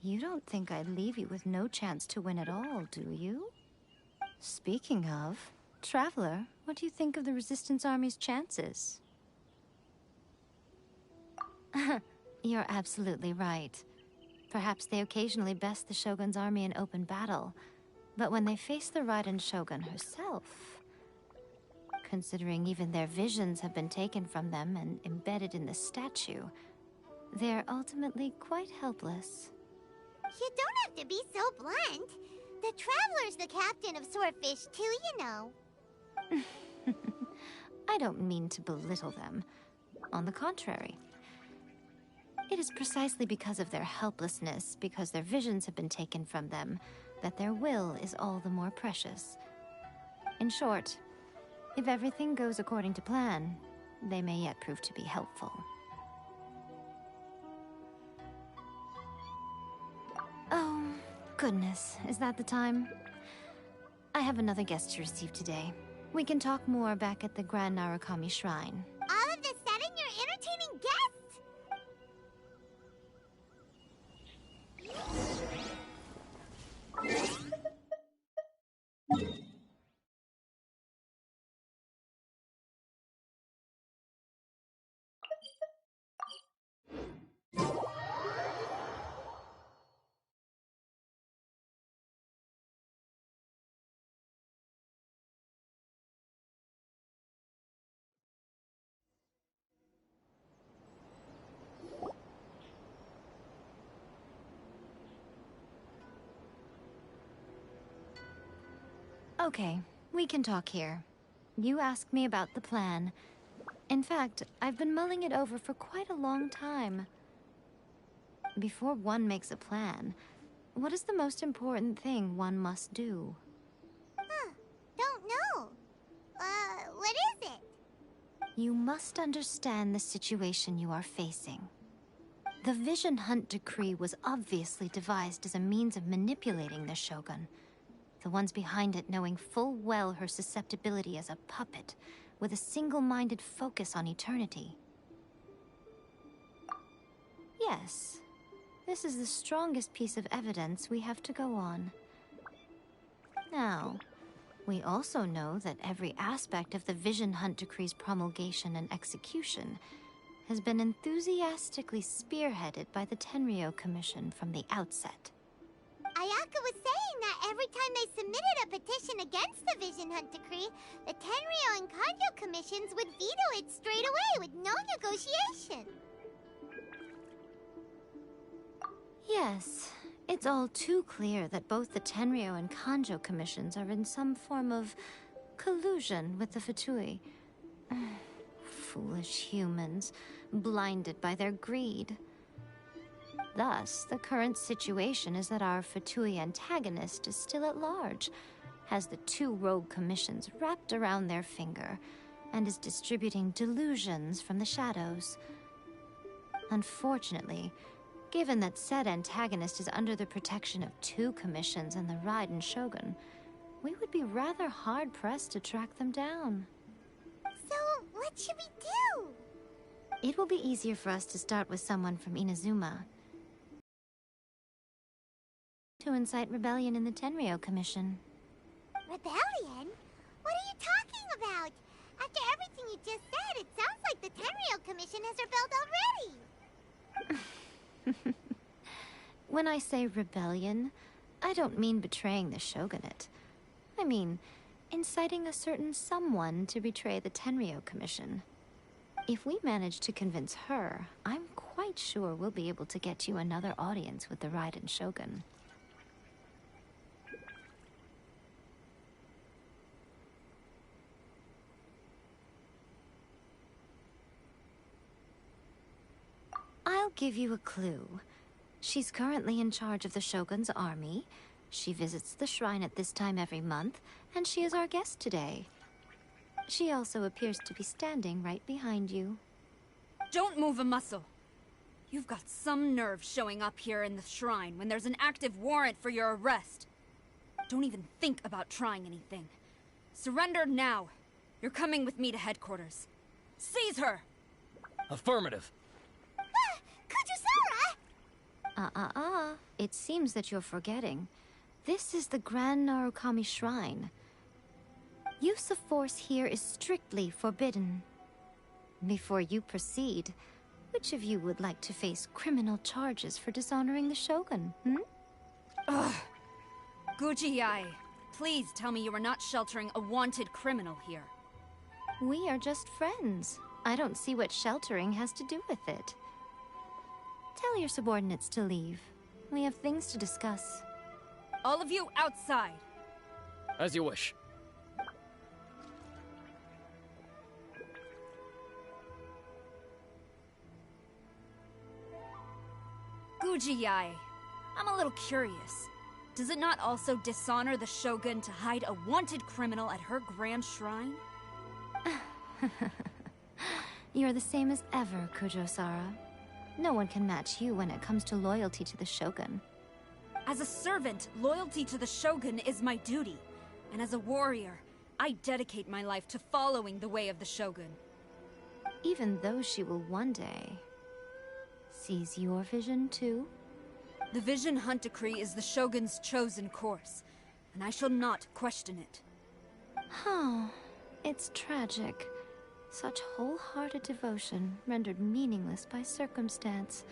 You don't think I'd leave you with no chance to win at all, do you? Speaking of, Traveler, what do you think of the Resistance Army's chances? You're absolutely right. Perhaps they occasionally best the Shogun's army in open battle, but when they face the Raiden Shogun herself, considering even their visions have been taken from them and embedded in the statue, they're ultimately quite helpless. You don't have to be so blunt. The Traveler's the captain of Swordfish too, you know. I don't mean to belittle them. On the contrary. It is is precisely because of their helplessness, because their visions have been taken from them, that their will is all the more precious. In short, if everything goes according to plan, they may yet prove to be helpful. Oh, goodness, is that the time? I have another guest to receive today. We can talk more back at the Grand Narukami Shrine. All of a sudden, you're entertaining guests? Okay, we can talk here. You asked me about the plan. In fact, I've been mulling it over for quite a long time. Before one makes a plan, what is the most important thing one must do? Huh. Don't know. What is it? You must understand the situation you are facing. The Vision Hunt Decree was obviously devised as a means of manipulating the Shogun. The ones behind it knowing full well her susceptibility as a puppet, with a single-minded focus on eternity. Yes, this is the strongest piece of evidence we have to go on. Now, we also know that every aspect of the Vision Hunt Decree's promulgation and execution has been enthusiastically spearheaded by the Tenryou Commission from the outset. Ayaka was saying that every time they submitted a petition against the Vision Hunt Decree, the Tenryou and Kanjo commissions would veto it straight away with no negotiation. Yes, it's all too clear that both the Tenryou and Kanjo commissions are in some form of collusion with the Fatui. Foolish humans, blinded by their greed. Thus, the current situation is that our Fatui antagonist is still at large, has the two rogue commissions wrapped around their finger, and is distributing delusions from the shadows. Unfortunately, given that said antagonist is under the protection of two commissions and the Raiden Shogun, we would be rather hard-pressed to track them down. So, what should we do? It will be easier for us to start with someone from Inazuma, to incite rebellion in the Tenryou Commission. Rebellion? What are you talking about? After everything you just said, it sounds like the Tenryou Commission has rebelled already. When I say rebellion, I don't mean betraying the shogunate. I mean, inciting a certain someone to betray the Tenryou Commission. If we manage to convince her, I'm quite sure we'll be able to get you another audience with the Raiden Shogun. I'll give you a clue. She's currently in charge of the Shogun's army. She visits the shrine at this time every month, and she is our guest today. She also appears to be standing right behind you. Don't move a muscle. You've got some nerve showing up here in the shrine when there's an active warrant for your arrest. Don't even think about trying anything. Surrender now. You're coming with me to headquarters. Seize her! Affirmative. Kujusara! It seems that you're forgetting. This is the Grand Narukami Shrine. Use of force here is strictly forbidden. Before you proceed, which of you would like to face criminal charges for dishonoring the Shogun, Ugh. Guji-ai, please tell me you are not sheltering a wanted criminal here. We are just friends. I don't see what sheltering has to do with it. Tell your subordinates to leave. We have things to discuss. All of you outside! As you wish. Gujiyai, I'm a little curious. Does it not also dishonor the Shogun to hide a wanted criminal at her grand shrine? You're the same as ever, Kujo-Sara. No one can match you when it comes to loyalty to the Shogun. As a servant, loyalty to the Shogun is my duty. And as a warrior, I dedicate my life to following the way of the Shogun. Even though she will one day seize your vision too? The Vision Hunt Decree is the Shogun's chosen course, and I shall not question it. Oh, it's tragic. Such wholehearted devotion rendered meaningless by circumstance.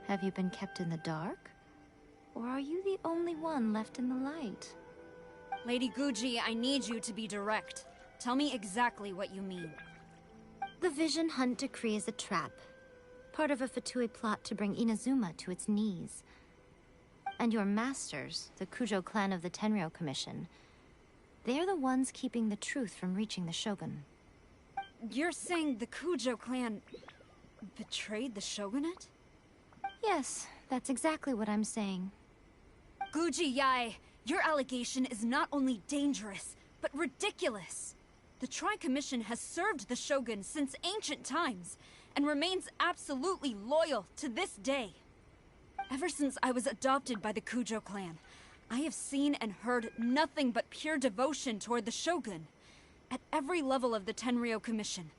Have you been kept in the dark? Or are you the only one left in the light? Lady Guji, I need you to be direct. Tell me exactly what you mean. The Vision Hunt Decree is a trap. Part of a Fatui plot to bring Inazuma to its knees. And your masters, the Kujo clan of the Tenryou Commission, they're the ones keeping the truth from reaching the Shogun. You're saying the Kujo clan betrayed the Shogunate? Yes, that's exactly what I'm saying. Guji Yai, your allegation is not only dangerous, but ridiculous. The Tri-Commission has served the Shogun since ancient times, and remains absolutely loyal to this day. Ever since I was adopted by the Kujo clan, I have seen and heard nothing but pure devotion toward the Shogun. At every level of the Tenryou Commission,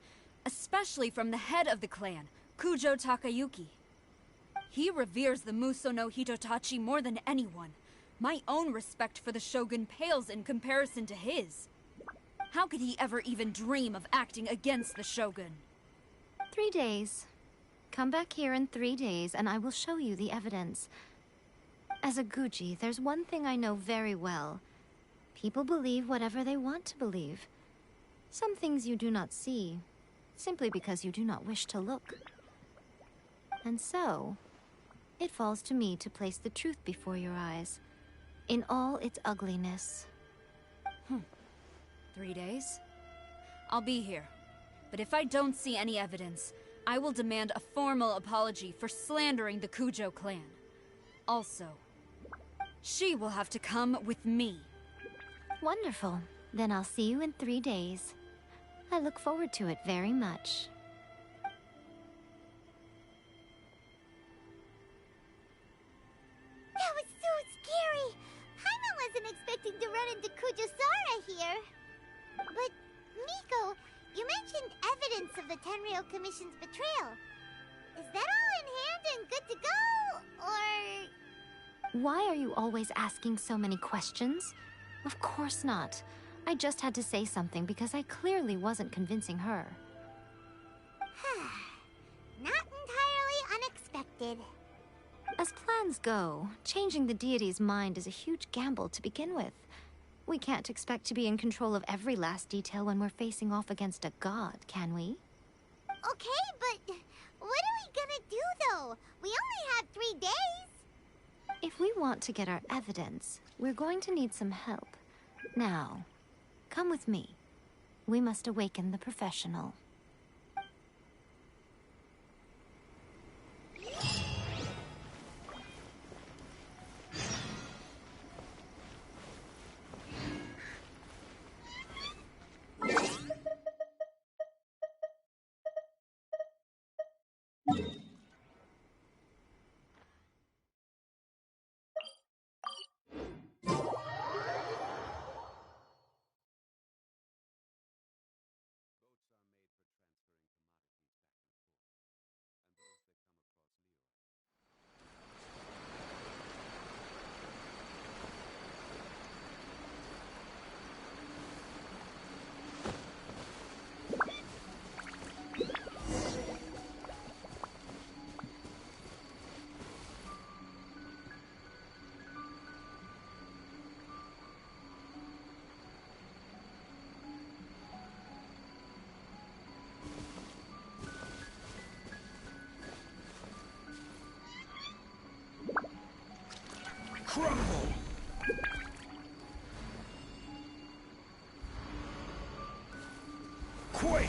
especially from the head of the clan, Kujo Takayuki. He reveres the Muso no Hitotachi more than anyone. My own respect for the Shogun pales in comparison to his. How could he ever even dream of acting against the Shogun? 3 days. Come back here in 3 days and I will show you the evidence. As a Guji, there's one thing I know very well. People believe whatever they want to believe. Some things you do not see, simply because you do not wish to look. And so, it falls to me to place the truth before your eyes, in all its ugliness. 3 days? I'll be here. But if I don't see any evidence, I will demand a formal apology for slandering the Kujo clan. Also, she will have to come with me. Wonderful. Then I'll see you in 3 days. I look forward to it very much. That was so scary! Paimon wasn't expecting to run into Kujo-Sara here. But, Miko, you mentioned evidence of the Tenryou Commission's betrayal. Is that all in hand and good to go, or...? Why are you always asking so many questions? Of course not. I just had to say something because I clearly wasn't convincing her. Not entirely unexpected. As plans go, changing the deity's mind is a huge gamble to begin with. We can't expect to be in control of every last detail when we're facing off against a god, can we? Okay, but what are we gonna do, though? We only have 3 days. If we want to get our evidence, we're going to need some help. Now, come with me. We must awaken the professional. Crumble! Quake!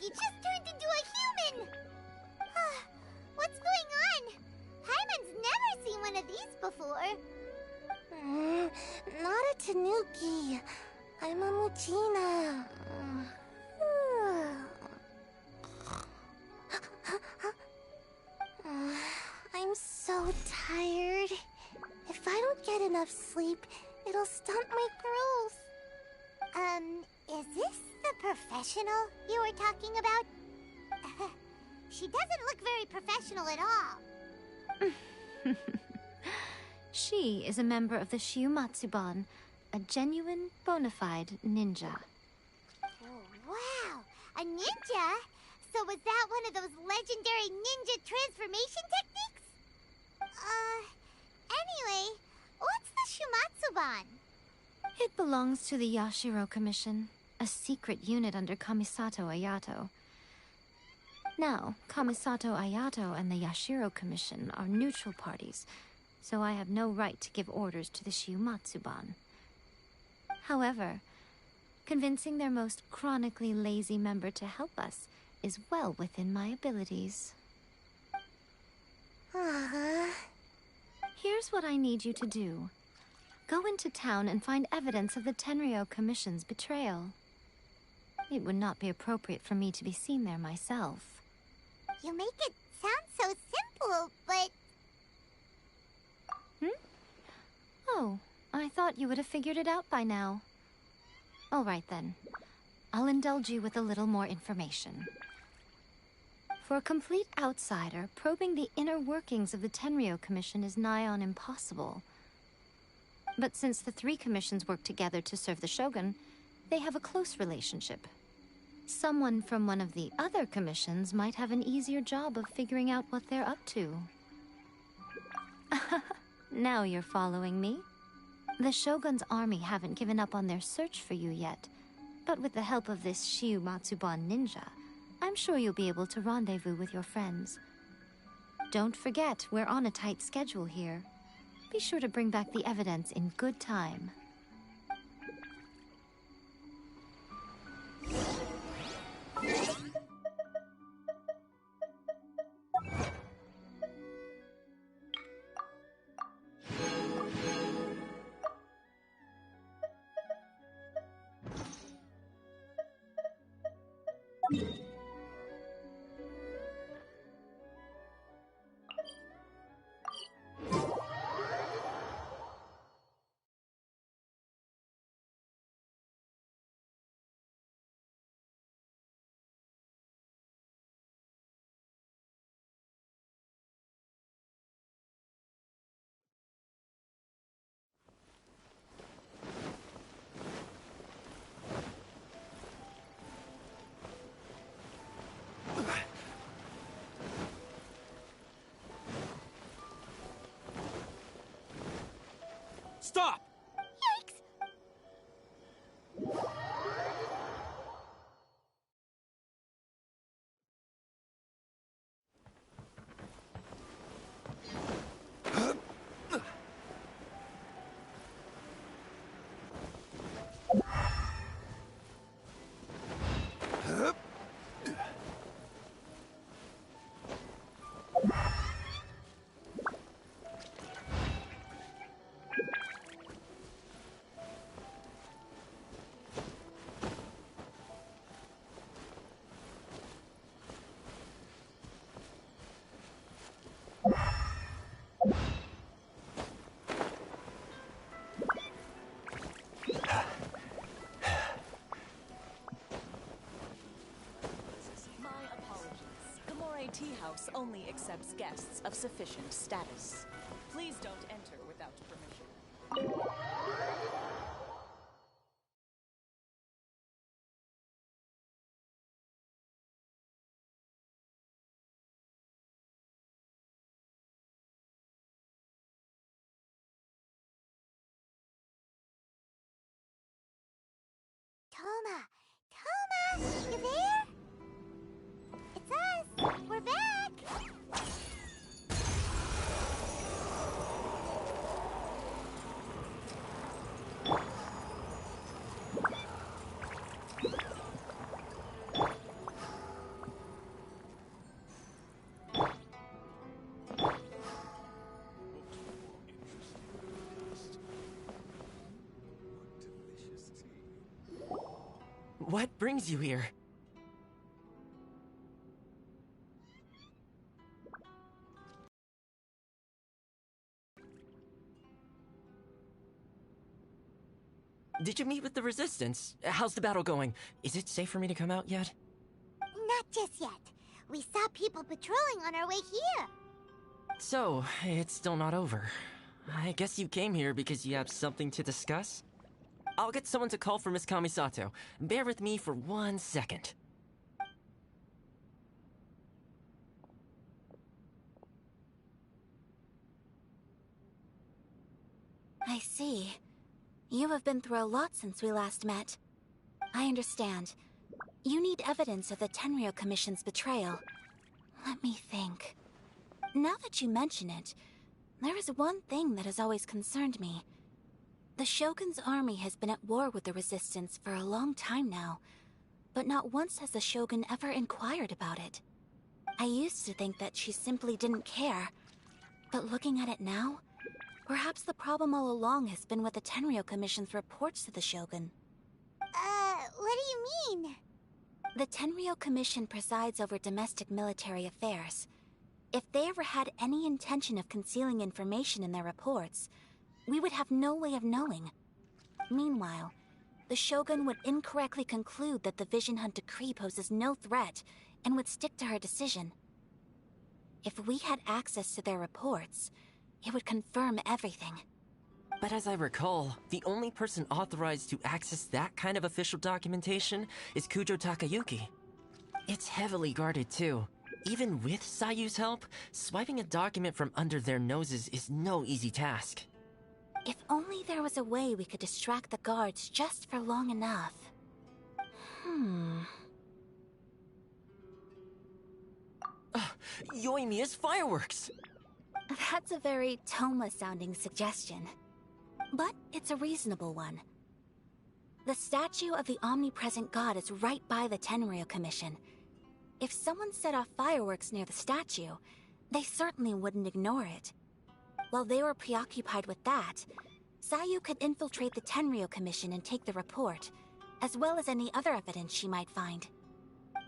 Tanuki just turned into a human! What's going on? Paimon's never seen one of these before. Not a Tanuki. I'm a Muchina. I'm so tired. If I don't get enough sleep, it'll stunt my growth. Is this the professional you were talking about? She doesn't look very professional at all. She is a member of the Shiumatsuban, a genuine, bona fide ninja. Oh, wow! A ninja? So was that one of those legendary ninja transformation techniques? Anyway, what's the Shumatsuban? It belongs to the Yashiro Commission, a secret unit under Kamisato Ayato. Now, Kamisato Ayato and the Yashiro Commission are neutral parties, so I have no right to give orders to the Shiumatsuban. However, convincing their most chronically lazy member to help us is well within my abilities. Here's what I need you to do. Go into town and find evidence of the Tenryo Commission's betrayal. It would not be appropriate for me to be seen there myself. You make it sound so simple, but... Oh, I thought you would have figured it out by now. All right then. I'll indulge you with a little more information. For a complete outsider, probing the inner workings of the Tenryo Commission is nigh on impossible. But since the three commissions work together to serve the Shogun, they have a close relationship. Someone from one of the other commissions might have an easier job of figuring out what they're up to. Now you're following me. The Shogun's army haven't given up on their search for you yet, but with the help of this Shiumatsuban ninja, I'm sure you'll be able to rendezvous with your friends. Don't forget, we're on a tight schedule here. Be sure to bring back the evidence in good time. Stop! Tea house only accepts guests of sufficient status. Please don't enter without permission. Toma! Toma! You there? It's us! We're back! What brings you here? Did you meet with the Resistance? How's the battle going? Is it safe for me to come out yet? Not just yet. We saw people patrolling on our way here. So, it's still not over. I guess you came here because you have something to discuss? I'll get someone to call for Miss Kamisato. Bear with me for 1 second. I see. You have been through a lot since we last met. I understand. You need evidence of the Tenryou Commission's betrayal. Let me think. Now that you mention it, there is one thing that has always concerned me. The Shogun's army has been at war with the Resistance for a long time now, but not once has the Shogun ever inquired about it. I used to think that she simply didn't care, but looking at it now, perhaps the problem all along has been with the Tenryou Commission's reports to the Shogun. What do you mean? The Tenryou Commission presides over domestic military affairs. If they ever had any intention of concealing information in their reports, we would have no way of knowing. Meanwhile, the Shogun would incorrectly conclude that the Vision Hunt decree poses no threat and would stick to her decision. If we had access to their reports, it would confirm everything. But as I recall, the only person authorized to access that kind of official documentation is Kujo Takayuki. It's heavily guarded too. Even with Sayu's help, swiping a document from under their noses is no easy task. If only there was a way we could distract the guards just for long enough. Yoimiya's fireworks! That's a very Toma-sounding suggestion. But it's a reasonable one. The statue of the omnipresent god is right by the Tenryou Commission. If someone set off fireworks near the statue, they certainly wouldn't ignore it. While they were preoccupied with that, Sayu could infiltrate the Tenryou Commission and take the report, as well as any other evidence she might find.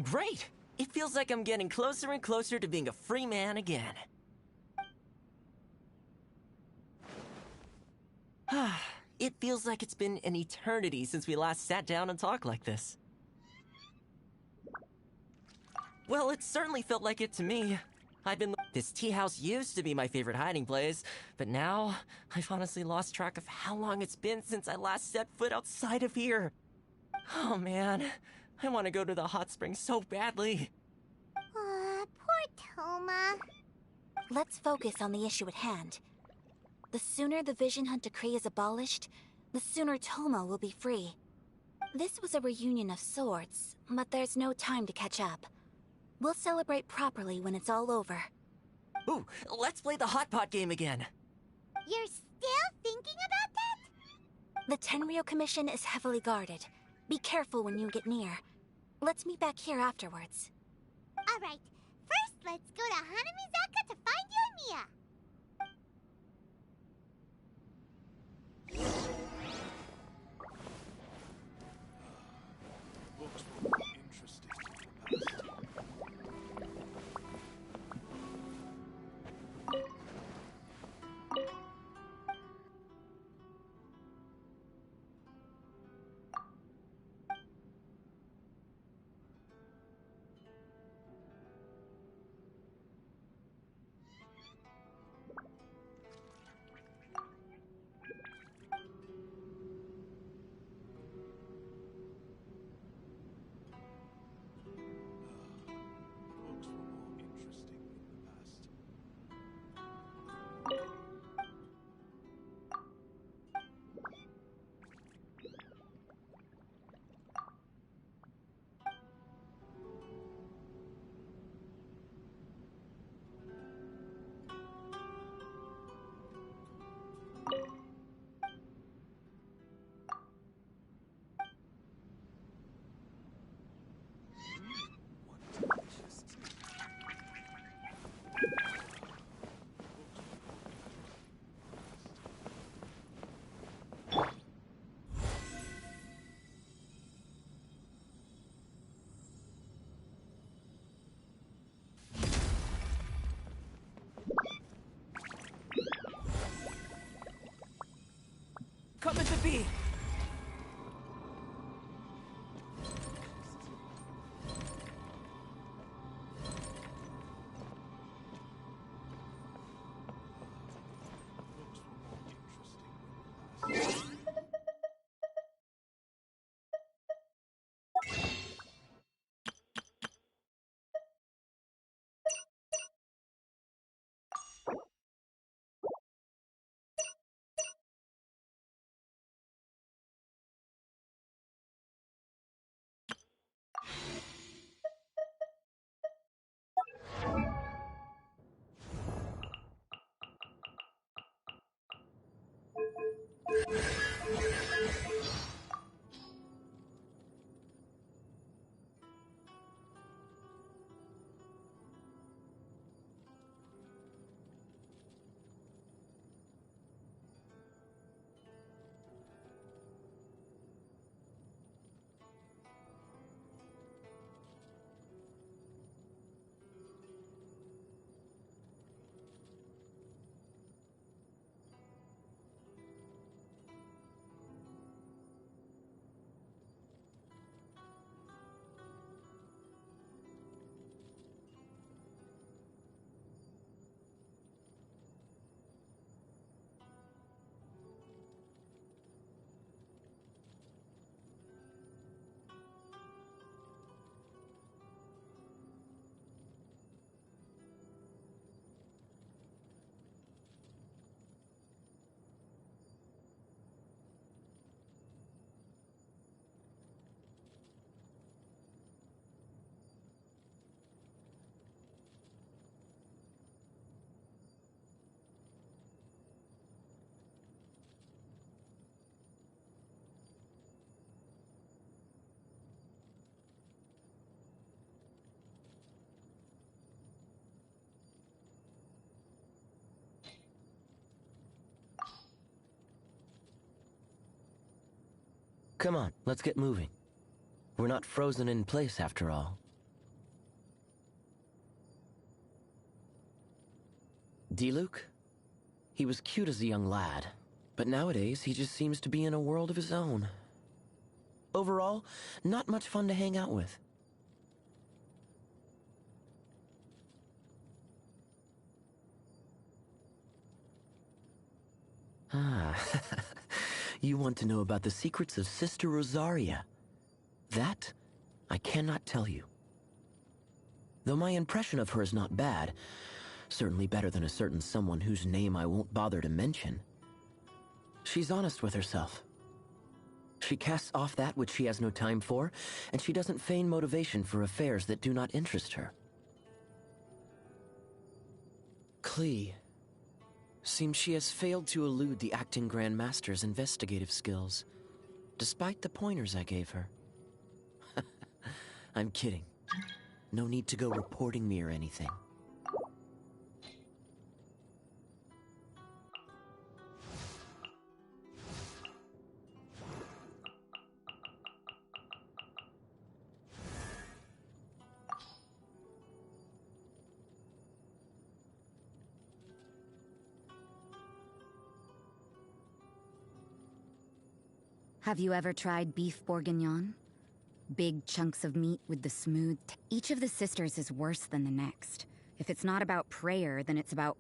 Great! It feels like I'm getting closer and closer to being a free man again. It feels like it's been an eternity since we last sat down and talked like this. Well, it certainly felt like it to me. This tea house used to be my favorite hiding place, but now I've honestly lost track of how long it's been since I last set foot outside of here. Oh man, I want to go to the hot springs so badly. Poor Toma. Let's focus on the issue at hand. The sooner the Vision Hunt decree is abolished, the sooner Toma will be free. This was a reunion of sorts, but there's no time to catch up. We'll celebrate properly when it's all over. Ooh, let's play the hot pot game again. You're still thinking about that? The Tenryou Commission is heavily guarded. Be careful when you get near. Let's meet back here afterwards. Alright, first let's go to Hanamizaka to find Yoimiya. Books will be interesting in the past. be? Come on, let's get moving. We're not frozen in place after all. D-Luke? He was cute as a young lad, but nowadays he just seems to be in a world of his own. Overall, not much fun to hang out with. Ah, you want to know about the secrets of Sister Rosaria. That, I cannot tell you. Though my impression of her is not bad, certainly better than a certain someone whose name I won't bother to mention. She's honest with herself. She casts off that which she has no time for, and she doesn't feign motivation for affairs that do not interest her. Klee. Seems she has failed to elude the acting Grandmaster's investigative skills, despite the pointers I gave her. I'm kidding. No need to go reporting me or anything. Have you ever tried beef bourguignon? Big chunks of meat with the smooth... Each of the sisters is worse than the next. If it's not about prayer, then it's about